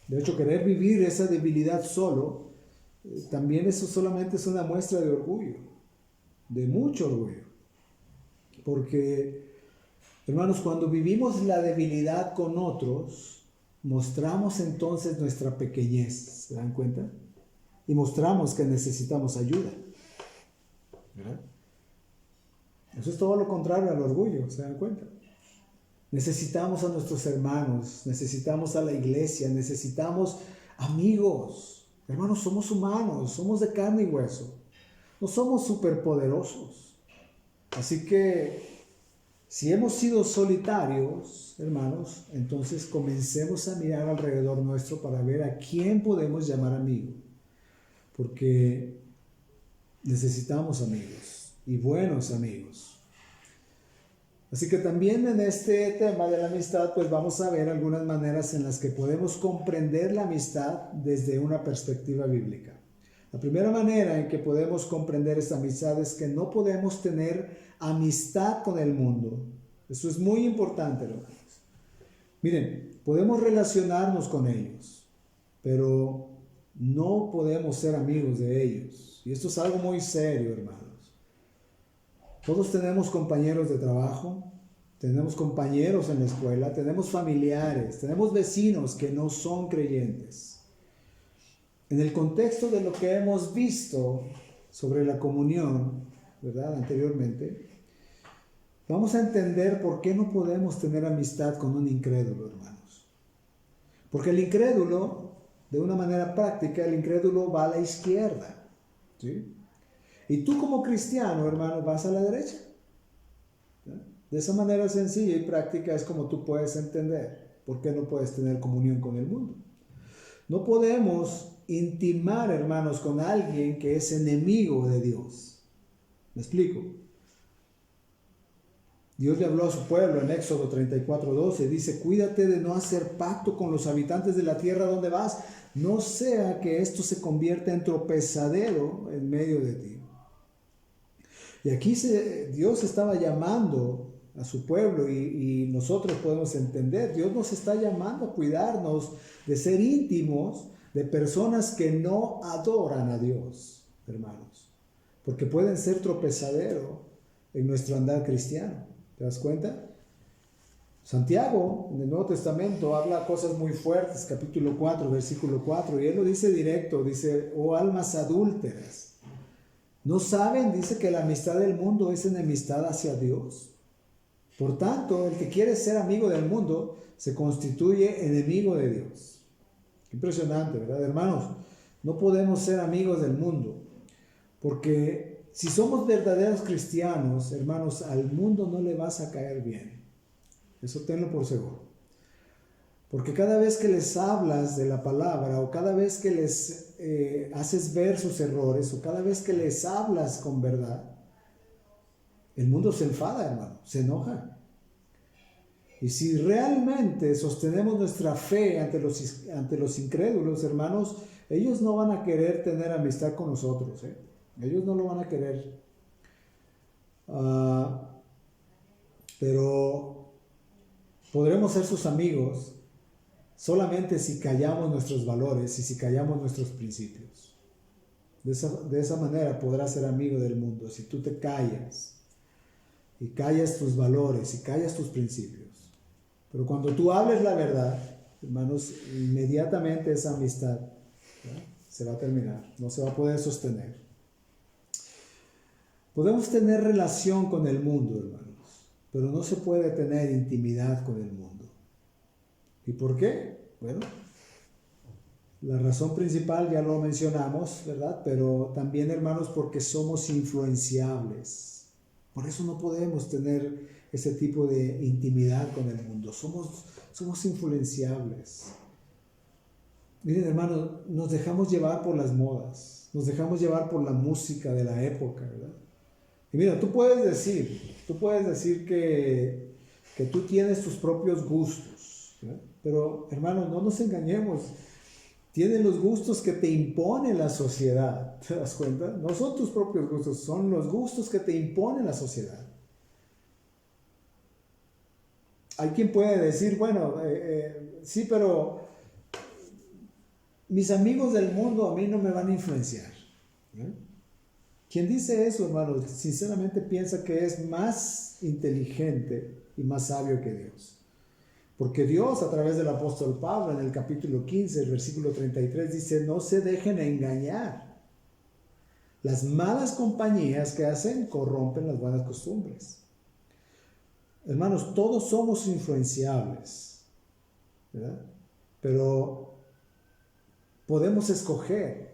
De hecho, querer vivir esa debilidad solo, también eso solamente es una muestra de orgullo, de mucho orgullo. Porque, hermanos, cuando vivimos la debilidad con otros, mostramos entonces nuestra pequeñez, ¿se dan cuenta? Y mostramos que necesitamos ayuda, ¿verdad? Eso es todo lo contrario al orgullo, ¿se dan cuenta? Necesitamos a nuestros hermanos, necesitamos a la iglesia, necesitamos amigos. Hermanos, somos humanos, somos de carne y hueso. No somos superpoderosos. Así que si hemos sido solitarios, hermanos, entonces comencemos a mirar alrededor nuestro para ver a quién podemos llamar amigo. Porque necesitamos amigos y buenos amigos. Así que también en este tema de la amistad, pues vamos a ver algunas maneras en las que podemos comprender la amistad desde una perspectiva bíblica. La primera manera en que podemos comprender esta amistad es que no podemos tener amistad con el mundo. Eso es muy importante, hermanos. Miren, podemos relacionarnos con ellos, pero no podemos ser amigos de ellos. Y esto es algo muy serio, hermanos. Todos tenemos compañeros de trabajo, tenemos compañeros en la escuela, tenemos familiares, tenemos vecinos que no son creyentes. En el contexto de lo que hemos visto sobre la comunión, ¿verdad? Anteriormente, vamos a entender por qué no podemos tener amistad con un incrédulo, hermanos. Porque el incrédulo, de una manera práctica, el incrédulo va a la izquierda, ¿sí? Y tú como cristiano, hermano, vas a la derecha. De esa manera sencilla y práctica es como tú puedes entender por qué no puedes tener comunión con el mundo. No podemos intimar, hermanos, con alguien que es enemigo de Dios. ¿Me explico? Dios le habló a su pueblo en Éxodo 34:12. Dice, cuídate de no hacer pacto con los habitantes de la tierra donde vas, no sea que esto se convierta en tropezadero en medio de ti. Y aquí Dios estaba llamando a su pueblo y nosotros podemos entender. Dios nos está llamando a cuidarnos de ser íntimos de personas que no adoran a Dios, hermanos, porque pueden ser tropezadero en nuestro andar cristiano. ¿Te das cuenta? Santiago, en el Nuevo Testamento, habla cosas muy fuertes, capítulo 4, versículo 4, y él lo dice directo, dice, oh almas adúlteras, ¿no saben? Dice que la amistad del mundo es enemistad hacia Dios. Por tanto, el que quiere ser amigo del mundo se constituye enemigo de Dios. Impresionante, ¿verdad, hermanos? No podemos ser amigos del mundo, porque si somos verdaderos cristianos, hermanos, al mundo no le vas a caer bien. Eso tenlo por seguro. Porque cada vez que les hablas de la palabra, o cada vez que les haces ver sus errores, o cada vez que les hablas con verdad, el mundo se enfada, hermano, se enoja. Y si realmente sostenemos nuestra fe ante los incrédulos, hermanos, ellos no van a querer tener amistad con nosotros, ¿eh? Ellos no lo van a querer. Pero podremos ser sus amigos solamente si callamos nuestros valores y si callamos nuestros principios. De esa manera podrás ser amigo del mundo, si tú te callas y callas tus valores y callas tus principios. Pero cuando tú hables la verdad, hermanos, inmediatamente esa amistad, ¿ya?, se va a terminar, no se va a poder sostener. Podemos tener relación con el mundo, hermanos, pero no se puede tener intimidad con el mundo. ¿Y por qué? Bueno, la razón principal ya lo mencionamos, ¿verdad? Pero también, hermanos, porque somos influenciables. Por eso no podemos tener ese tipo de intimidad con el mundo. Somos influenciables. Miren, hermanos, nos dejamos llevar por las modas, nos dejamos llevar por la música de la época, ¿verdad? Y mira, tú puedes decir que tú tienes tus propios gustos, ¿verdad? Pero, hermanos, no nos engañemos. Tienes los gustos que te impone la sociedad, ¿te das cuenta? No son tus propios gustos, son los gustos que te impone la sociedad. Hay quien puede decir, bueno, sí, pero mis amigos del mundo a mí no me van a influenciar, ¿eh? Quien dice eso, hermanos, sinceramente piensa que es más inteligente y más sabio que Dios. Porque Dios, a través del apóstol Pablo, en el capítulo 15, el versículo 33, dice, no se dejen engañar. Las malas compañías que hacen corrompen las buenas costumbres. Hermanos, todos somos influenciables, ¿verdad? Pero podemos escoger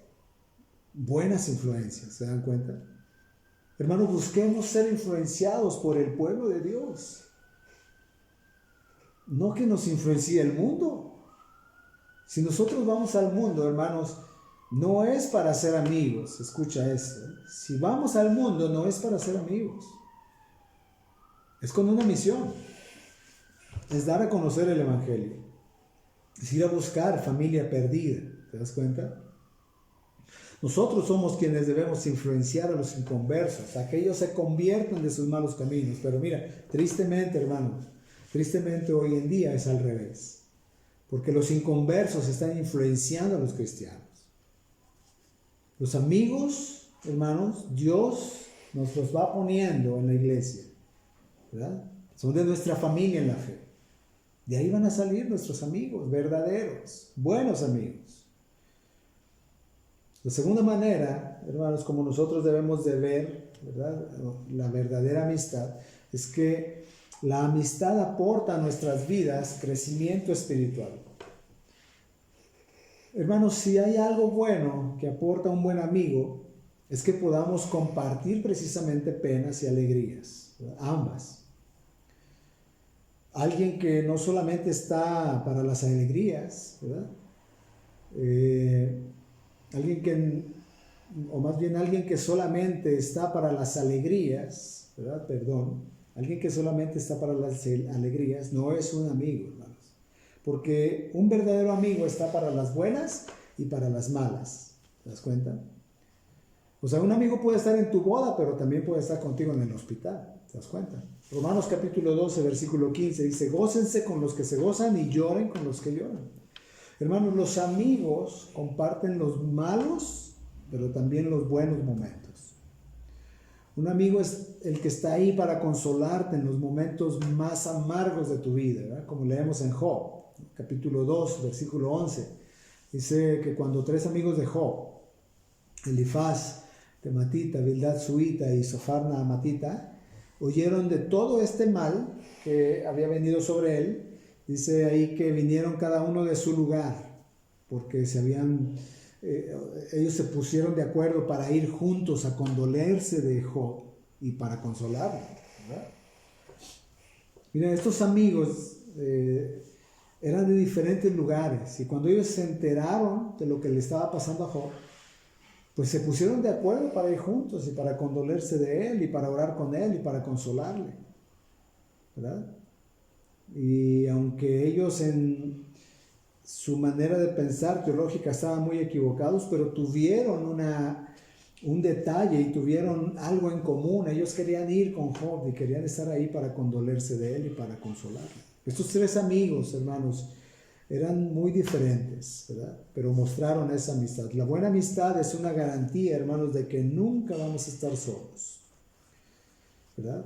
buenas influencias, ¿se dan cuenta? Hermanos, busquemos ser influenciados por el pueblo de Dios. No que nos influencie el mundo. Si nosotros vamos al mundo, hermanos, no es para ser amigos. Escucha esto. Si vamos al mundo, no es para ser amigos. Es con una misión. Es dar a conocer el Evangelio. Es ir a buscar familia perdida. ¿Te das cuenta? Nosotros somos quienes debemos influenciar a los inconversos, a que ellos se conviertan de sus malos caminos. Pero mira, tristemente, hermanos, tristemente hoy en día es al revés. Porque los inconversos están influenciando a los cristianos. Los amigos, hermanos, Dios nos los va poniendo en la iglesia, ¿verdad? Son de nuestra familia en la fe. De ahí van a salir nuestros amigos verdaderos, buenos amigos. La segunda manera, hermanos, como nosotros debemos de ver, ¿verdad?, la verdadera amistad, es que la amistad aporta a nuestras vidas crecimiento espiritual. Hermanos, si hay algo bueno que aporta un buen amigo, es que podamos compartir precisamente penas y alegrías, ¿verdad?, ambas. Alguien que no solamente está para las alegrías, ¿verdad? Alguien que solamente está para las alegrías, ¿verdad? Alguien que solamente está para las alegrías no es un amigo, hermanos. Porque un verdadero amigo está para las buenas y para las malas. ¿Te das cuenta? O sea, un amigo puede estar en tu boda, pero también puede estar contigo en el hospital. ¿Te das cuenta? Romanos capítulo 12, versículo 15 dice, gócense con los que se gozan y lloren con los que lloran. Hermanos, los amigos comparten los malos, pero también los buenos momentos. Un amigo es el que está ahí para consolarte en los momentos más amargos de tu vida, ¿verdad? Como leemos en Job, capítulo 2, versículo 11. Dice que cuando 3 amigos de Job, Elifaz, Tematita, Bildad Suita y Sofarna Amatita, oyeron de todo este mal que había venido sobre él, dice ahí que vinieron cada uno de su lugar, porque ellos se pusieron de acuerdo para ir juntos a condolerse de Job y para consolarlo, ¿verdad? Miren, estos amigos eran de diferentes lugares y cuando ellos se enteraron de lo que le estaba pasando a Job, pues se pusieron de acuerdo para ir juntos y para condolerse de él y para orar con él y para consolarle, ¿verdad? Y aunque ellos en su manera de pensar teológica estaban muy equivocados, pero tuvieron un detalle y tuvieron algo en común. Ellos querían ir con Job y querían estar ahí para condolerse de él y para consolarle. Estos 3 amigos, hermanos, eran muy diferentes, ¿verdad? Pero mostraron esa amistad. La buena amistad es una garantía, hermanos, de que nunca vamos a estar solos, ¿verdad?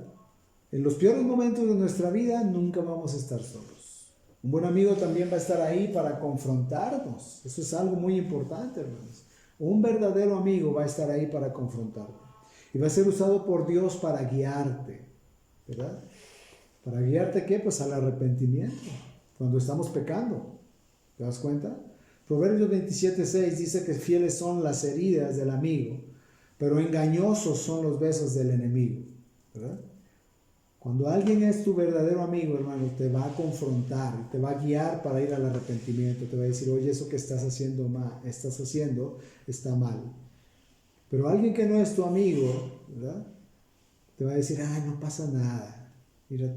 En los peores momentos de nuestra vida nunca vamos a estar solos. Un buen amigo también va a estar ahí para confrontarnos. Eso es algo muy importante, hermanos. Un verdadero amigo va a estar ahí para confrontarte. Y va a ser usado por Dios para guiarte, ¿verdad? ¿Para guiarte qué? Pues al arrepentimiento, cuando estamos pecando. ¿Te das cuenta? Proverbios 27:6 dice que fieles son las heridas del amigo, pero engañosos son los besos del enemigo, ¿verdad? Cuando alguien es tu verdadero amigo, hermano, te va a confrontar, te va a guiar para ir al arrepentimiento, te va a decir, oye, eso que estás haciendo está mal. Pero alguien que no es tu amigo, ¿verdad? Te va a decir, ay, no pasa nada, mira,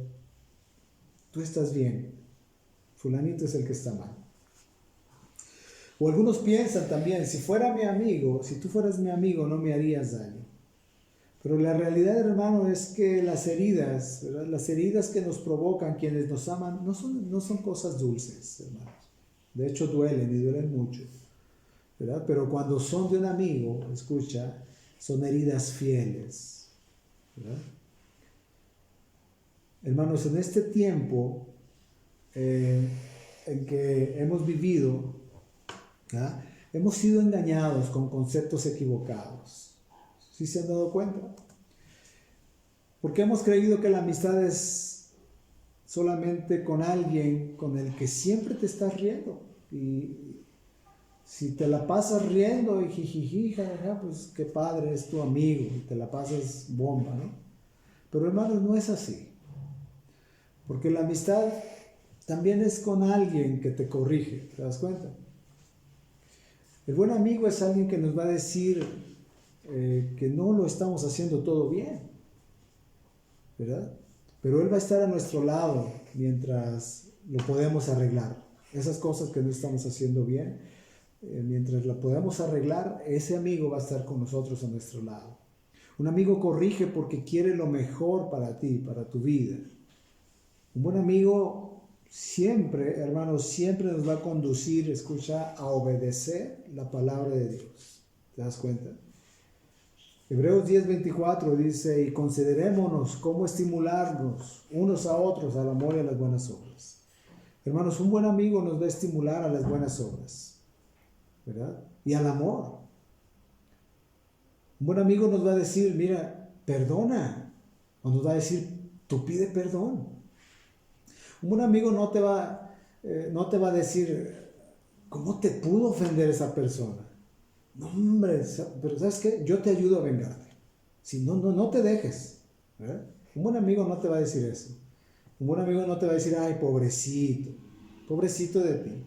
tú estás bien, fulanito es el que está mal. O algunos piensan también, si tú fueras mi amigo, no me harías daño. Pero la realidad, hermano, es que las heridas, ¿verdad? Las heridas que nos provocan quienes nos aman no son cosas dulces, hermanos. De hecho, duelen y duelen mucho, ¿verdad? Pero cuando son de un amigo, escucha, son heridas fieles, ¿verdad? Hermanos, en este tiempo en que hemos vivido, ¿verdad? Hemos sido engañados con conceptos equivocados. ¿Sí se han dado cuenta? Porque hemos creído que la amistad es solamente con alguien con el que siempre te estás riendo. Y si te la pasas riendo y jijiji, jajaja, pues qué padre, es tu amigo y te la pasas bomba, ¿no? Pero hermanos, no es así. Porque la amistad también es con alguien que te corrige, ¿te das cuenta? El buen amigo es alguien que nos va a decir que no lo estamos haciendo todo bien, ¿verdad? Pero Él va a estar a nuestro lado mientras lo podemos arreglar. Esas cosas que no estamos haciendo bien, mientras la podamos arreglar, ese amigo va a estar con nosotros a nuestro lado. Un amigo corrige porque quiere lo mejor para ti, para tu vida. Un buen amigo siempre, hermanos, siempre nos va a conducir, escucha, a obedecer la palabra de Dios. ¿Te das cuenta? Hebreos 10:24 dice, y considerémonos cómo estimularnos unos a otros al amor y a las buenas obras. Hermanos, un buen amigo nos va a estimular a las buenas obras, ¿verdad? Y al amor. Un buen amigo nos va a decir, mira, perdona. O nos va a decir, tú pide perdón. Un buen amigo no te va a decir, ¿cómo te pudo ofender esa persona? No, hombre, pero ¿sabes qué? Yo te ayudo a vengarte. Si no te dejes, ¿verdad? Un buen amigo no te va a decir eso. Un buen amigo no te va a decir, ay, pobrecito de ti.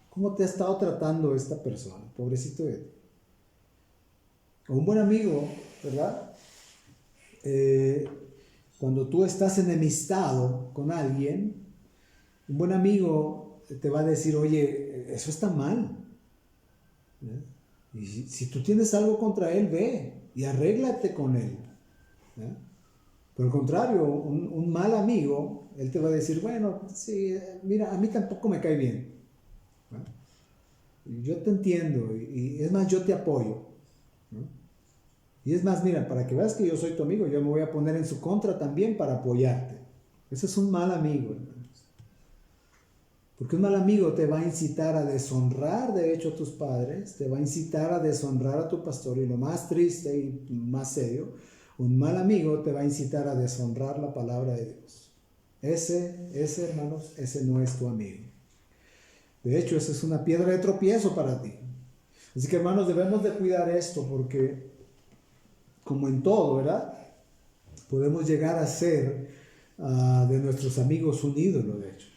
¿Cómo te ha estado tratando esta persona? Pobrecito de ti. O un buen amigo, ¿verdad? Cuando tú estás enemistado con alguien, un buen amigo te va a decir, oye, eso está mal, ¿verdad? Y si tú tienes algo contra él, ve y arréglate con él. ¿Eh? Por el contrario, un mal amigo, él te va a decir, bueno, sí, mira, a mí tampoco me cae bien. ¿No? Yo te entiendo y es más, yo te apoyo. ¿No? Y es más, mira, para que veas que yo soy tu amigo, yo me voy a poner en su contra también para apoyarte. Ese es un mal amigo, hermanos. Porque un mal amigo te va a incitar a deshonrar, de hecho, a tus padres, te va a incitar a deshonrar a tu pastor, y lo más triste y más serio, un mal amigo te va a incitar a deshonrar la palabra de Dios. Ese, hermanos, ese no es tu amigo. De hecho, esa es una piedra de tropiezo para ti. Así que, hermanos, debemos de cuidar esto porque, como en todo, ¿verdad? Podemos llegar a ser de nuestros amigos un ídolo, de hecho.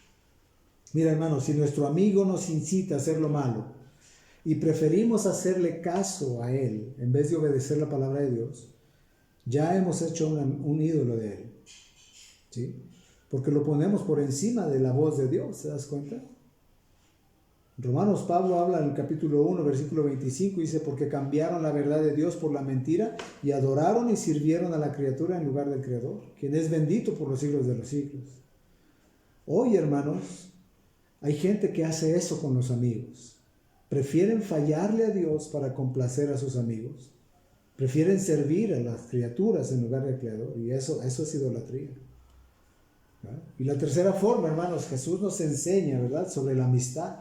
Mira, hermanos, si nuestro amigo nos incita a hacer lo malo y preferimos hacerle caso a él en vez de obedecer la palabra de Dios, ya hemos hecho un ídolo de él. ¿Sí? Porque lo ponemos por encima de la voz de Dios, ¿te das cuenta? Romanos, Pablo habla en el capítulo 1, versículo 25, dice, porque cambiaron la verdad de Dios por la mentira y adoraron y sirvieron a la criatura en lugar del Creador, quien es bendito por los siglos de los siglos. Hoy, hermanos, hay gente que hace eso con los amigos. Prefieren fallarle a Dios para complacer a sus amigos. Prefieren servir a las criaturas en lugar del Creador. Y eso es idolatría. ¿Verdad? Y la tercera forma, hermanos, Jesús nos enseña, ¿verdad?, sobre la amistad.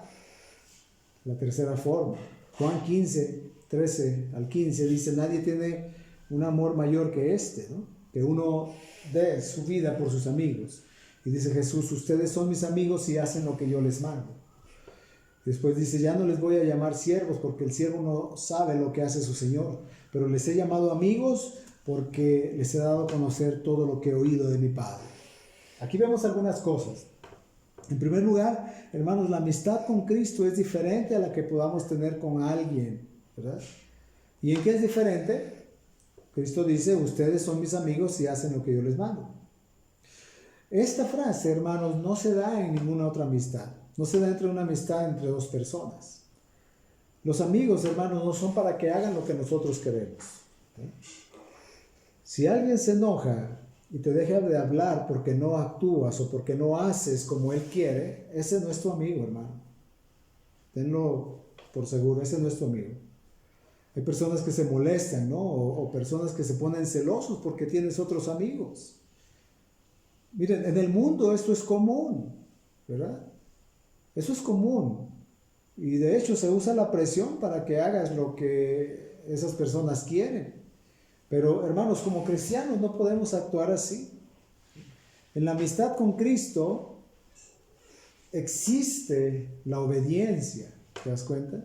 La tercera forma. Juan 15, 13 al 15 dice, nadie tiene un amor mayor que este, ¿no? Que uno dé su vida por sus amigos. Y dice Jesús, ustedes son mis amigos si hacen lo que yo les mando. Después dice, ya no les voy a llamar siervos porque el siervo no sabe lo que hace su Señor, pero les he llamado amigos porque les he dado a conocer todo lo que he oído de mi Padre. Aquí vemos algunas cosas. En primer lugar, hermanos, la amistad con Cristo es diferente a la que podamos tener con alguien, ¿verdad? ¿Y en qué es diferente? Cristo dice, ustedes son mis amigos si hacen lo que yo les mando. Esta frase, hermanos, no se da en ninguna otra amistad. No se da entre una amistad entre dos personas. Los amigos, hermanos, no son para que hagan lo que nosotros queremos. Si alguien se enoja y te deja de hablar porque no actúas o porque no haces como él quiere, ese no es tu amigo, hermano. Tenlo por seguro, ese no es tu amigo. Hay personas que se molestan, ¿no? O personas que se ponen celosos porque tienes otros amigos. Miren, en el mundo esto es común, ¿verdad? Eso es común. Y de hecho se usa la presión para que hagas lo que esas personas quieren. Pero hermanos, como cristianos no podemos actuar así. En la amistad con Cristo existe la obediencia, ¿te das cuenta?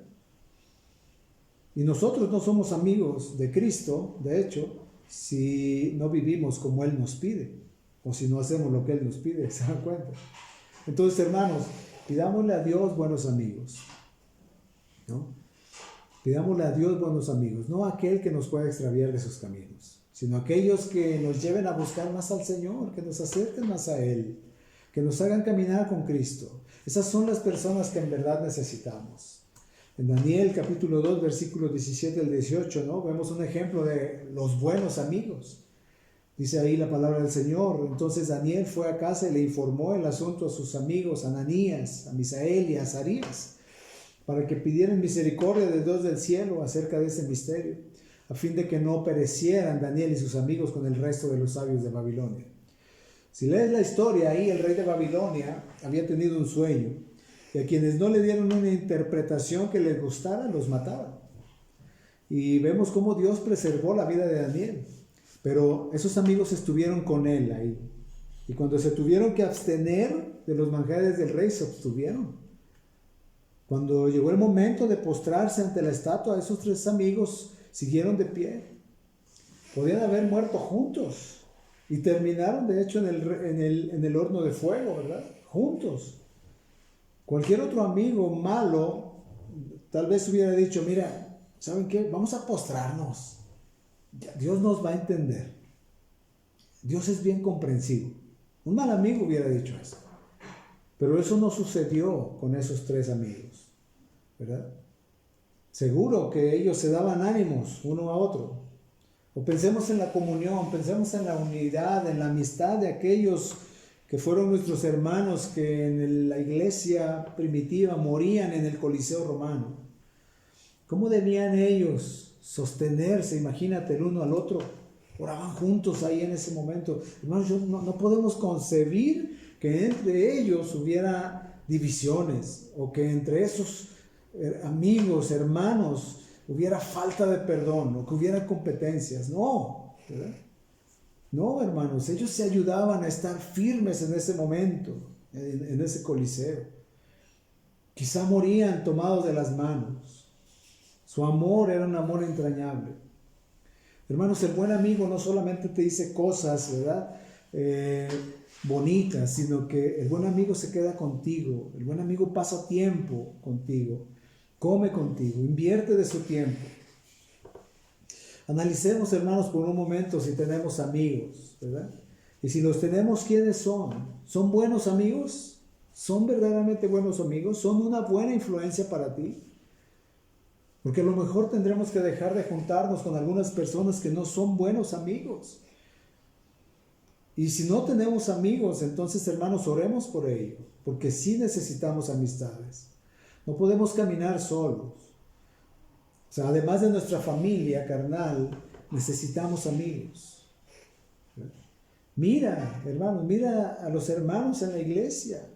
Y nosotros no somos amigos de Cristo, de hecho, si no vivimos como Él nos pide. O si no hacemos lo que Él nos pide, ¿se dan cuenta? Entonces, hermanos, pidámosle a Dios buenos amigos, ¿no? Pidámosle a Dios buenos amigos, no aquel que nos pueda extraviar de sus caminos, sino aquellos que nos lleven a buscar más al Señor, que nos acerquen más a Él, que nos hagan caminar con Cristo. Esas son las personas que en verdad necesitamos. En Daniel capítulo 2, versículos 17 al 18, ¿no? Vemos un ejemplo de los buenos amigos. Dice ahí la palabra del Señor. Entonces Daniel fue a casa y le informó el asunto a sus amigos Ananías, a Misael y a Azarías, para que pidieran misericordia de Dios del cielo acerca de ese misterio, a fin de que no perecieran Daniel y sus amigos con el resto de los sabios de Babilonia. Si lees la historia, ahí el rey de Babilonia había tenido un sueño, y a quienes no le dieron una interpretación que les gustara, los mataban. Y vemos cómo Dios preservó la vida de Daniel. Pero esos amigos estuvieron con él ahí. Y cuando se tuvieron que abstener de los manjares del rey, se abstuvieron. Cuando llegó el momento de postrarse ante la estatua, esos tres amigos siguieron de pie. Podían haber muerto juntos. Y terminaron, de hecho, en el horno de fuego, ¿verdad? Juntos. Cualquier otro amigo malo, tal vez hubiera dicho, mira, ¿saben qué? Vamos a postrarnos. Dios nos va a entender. Dios es bien comprensivo. Un mal amigo hubiera dicho eso. Pero eso no sucedió con esos tres amigos, ¿verdad? Seguro que ellos se daban ánimos uno a otro. O pensemos en la comunión, pensemos en la unidad, en la amistad de aquellos que fueron nuestros hermanos que en la iglesia primitiva morían en el Coliseo romano. ¿Cómo debían ellos sostenerse? Imagínate, el uno al otro. Oraban juntos ahí en ese momento. Hermanos, no podemos concebir que entre ellos hubiera divisiones o que entre esos amigos, hermanos, hubiera falta de perdón o que hubiera competencias. No, ¿verdad? No, hermanos, ellos se ayudaban a estar firmes en ese momento, en ese coliseo. Quizá morían tomados de las manos. Su amor era un amor entrañable. Hermanos, el buen amigo no solamente te dice cosas, ¿verdad? Bonitas, sino que el buen amigo se queda contigo. El buen amigo pasa tiempo contigo, come contigo, invierte de su tiempo. Analicemos, hermanos, por un momento si tenemos amigos, ¿verdad? Y si los tenemos, ¿quiénes son? ¿Son buenos amigos? ¿Son verdaderamente buenos amigos? ¿Son una buena influencia para ti? Porque a lo mejor tendremos que dejar de juntarnos con algunas personas que no son buenos amigos. Y si no tenemos amigos, entonces, hermanos, oremos por ello, porque sí necesitamos amistades. No podemos caminar solos. O sea, además de nuestra familia carnal, necesitamos amigos. Mira, hermanos, mira a los hermanos en la iglesia.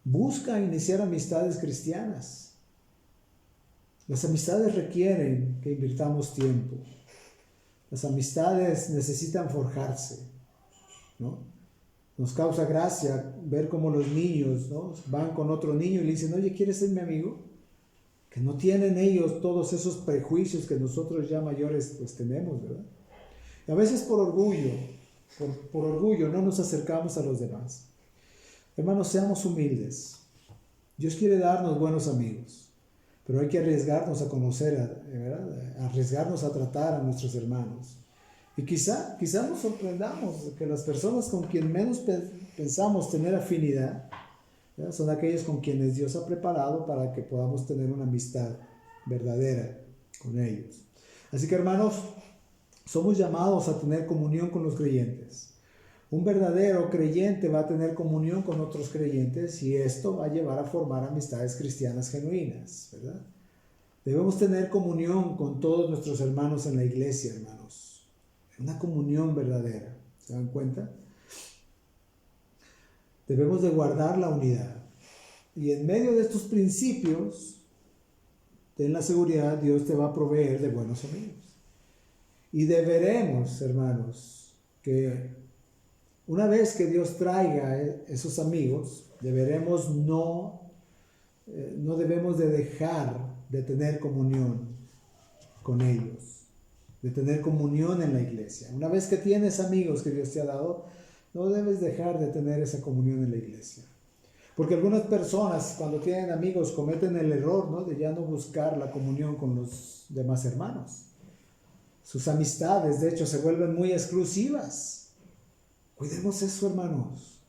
Busca iniciar amistades cristianas. Las amistades requieren que invirtamos tiempo. Las amistades necesitan forjarse, ¿no? Nos causa gracia ver cómo los niños, ¿no?, van con otro niño y le dicen, oye, ¿quieres ser mi amigo? Que no tienen ellos todos esos prejuicios que nosotros ya mayores pues tenemos, ¿verdad? Y a veces por orgullo no nos acercamos a los demás. Hermanos, seamos humildes. Dios quiere darnos buenos amigos, pero hay que arriesgarnos a conocer, ¿verdad?, arriesgarnos a tratar a nuestros hermanos. Y quizá nos sorprendamos de que las personas con quien menos pensamos tener afinidad, ¿verdad?, son aquellos con quienes Dios ha preparado para que podamos tener una amistad verdadera con ellos. Así que, hermanos, somos llamados a tener comunión con los creyentes. Un verdadero creyente va a tener comunión con otros creyentes y esto va a llevar a formar amistades cristianas genuinas, ¿verdad? Debemos tener comunión con todos nuestros hermanos en la iglesia, hermanos. Una comunión verdadera, ¿se dan cuenta? Debemos de guardar la unidad. Y en medio de estos principios, ten la seguridad, Dios te va a proveer de buenos amigos. Y deberemos, hermanos, que una vez que Dios traiga esos amigos, no debemos de dejar de tener comunión con ellos, de tener comunión en la iglesia. Una vez que tienes amigos que Dios te ha dado, no debes dejar de tener esa comunión en la iglesia. Porque algunas personas cuando tienen amigos cometen el error, ¿no?, de ya no buscar la comunión con los demás hermanos. Sus amistades, de hecho, se vuelven muy exclusivas. Cuidemos eso, hermanos.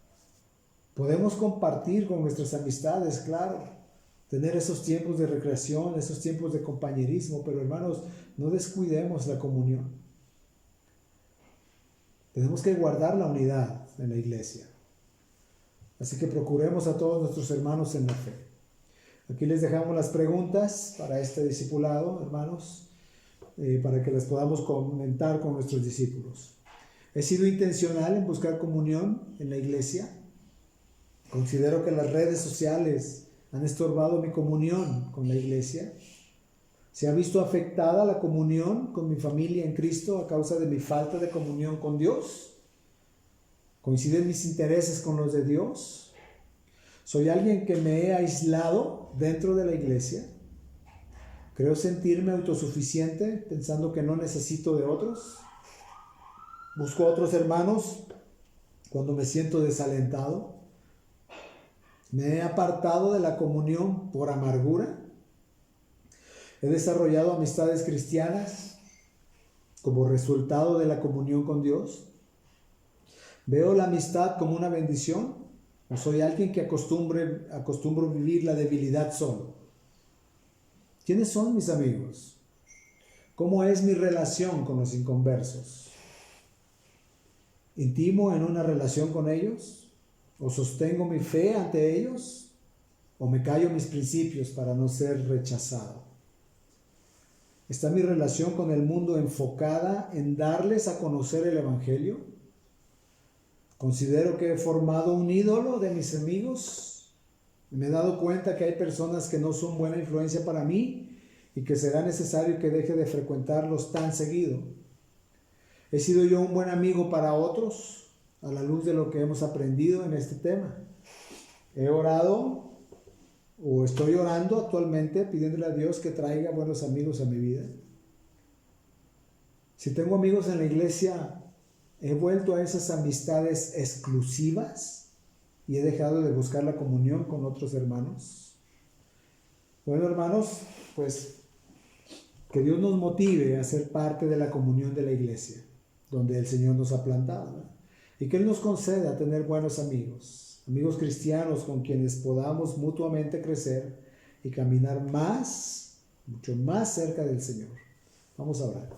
Podemos compartir con nuestras amistades, claro, tener esos tiempos de recreación, esos tiempos de compañerismo, pero, hermanos, no descuidemos la comunión. Tenemos que guardar la unidad en la iglesia. Así que procuremos a todos nuestros hermanos en la fe. Aquí les dejamos las preguntas para este discipulado, hermanos, para que las podamos comentar con nuestros discípulos. ¿He sido intencional en buscar comunión en la iglesia? Considero que las redes sociales han estorbado mi comunión con la iglesia. ¿Se ha visto afectada la comunión con mi familia en Cristo a causa de mi falta de comunión con Dios? ¿Coinciden mis intereses con los de Dios? ¿Soy alguien que me he aislado dentro de la iglesia? ¿Creo sentirme autosuficiente pensando que no necesito de otros? ¿Busco a otros hermanos cuando me siento desalentado? ¿Me he apartado de la comunión por amargura? ¿He desarrollado amistades cristianas como resultado de la comunión con Dios? ¿Veo la amistad como una bendición? ¿O soy alguien que acostumbro vivir la debilidad solo? ¿Quiénes son mis amigos? ¿Cómo es mi relación con los inconversos? ¿Intimo en una relación con ellos? ¿O sostengo mi fe ante ellos? ¿O me callo mis principios para no ser rechazado? ¿Está mi relación con el mundo enfocada en darles a conocer el Evangelio? ¿Considero que he formado un ídolo de mis amigos? ¿Me he dado cuenta que hay personas que no son buena influencia para mí y que será necesario que deje de frecuentarlos tan seguido? ¿He sido yo un buen amigo para otros a la luz de lo que hemos aprendido en este tema? He orado o estoy orando actualmente pidiéndole a Dios que traiga buenos amigos a mi vida. Si tengo amigos en la iglesia, ¿he vuelto a esas amistades exclusivas y he dejado de buscar la comunión con otros hermanos? Bueno, hermanos, pues que Dios nos motive a ser parte de la comunión de la iglesia, donde el Señor nos ha plantado, ¿no? Y que Él nos conceda tener buenos amigos, amigos cristianos con quienes podamos mutuamente crecer y caminar más, mucho más cerca del Señor. Vamos a orar.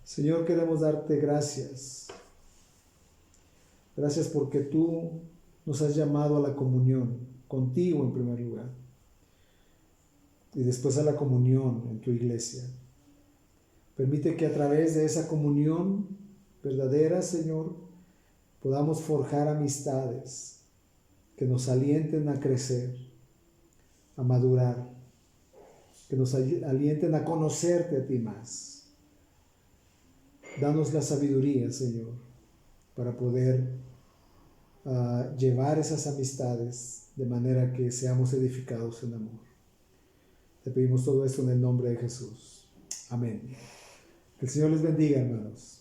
Señor, queremos darte gracias. Gracias porque tú nos has llamado a la comunión contigo en primer lugar y después a la comunión en tu iglesia. Permite que a través de esa comunión verdadera, Señor, podamos forjar amistades que nos alienten a crecer, a madurar, que nos alienten a conocerte a ti más. Danos la sabiduría, Señor, para poder llevar esas amistades de manera que seamos edificados en amor. Te pedimos todo esto en el nombre de Jesús. Amén. Que el Señor les bendiga, hermanos.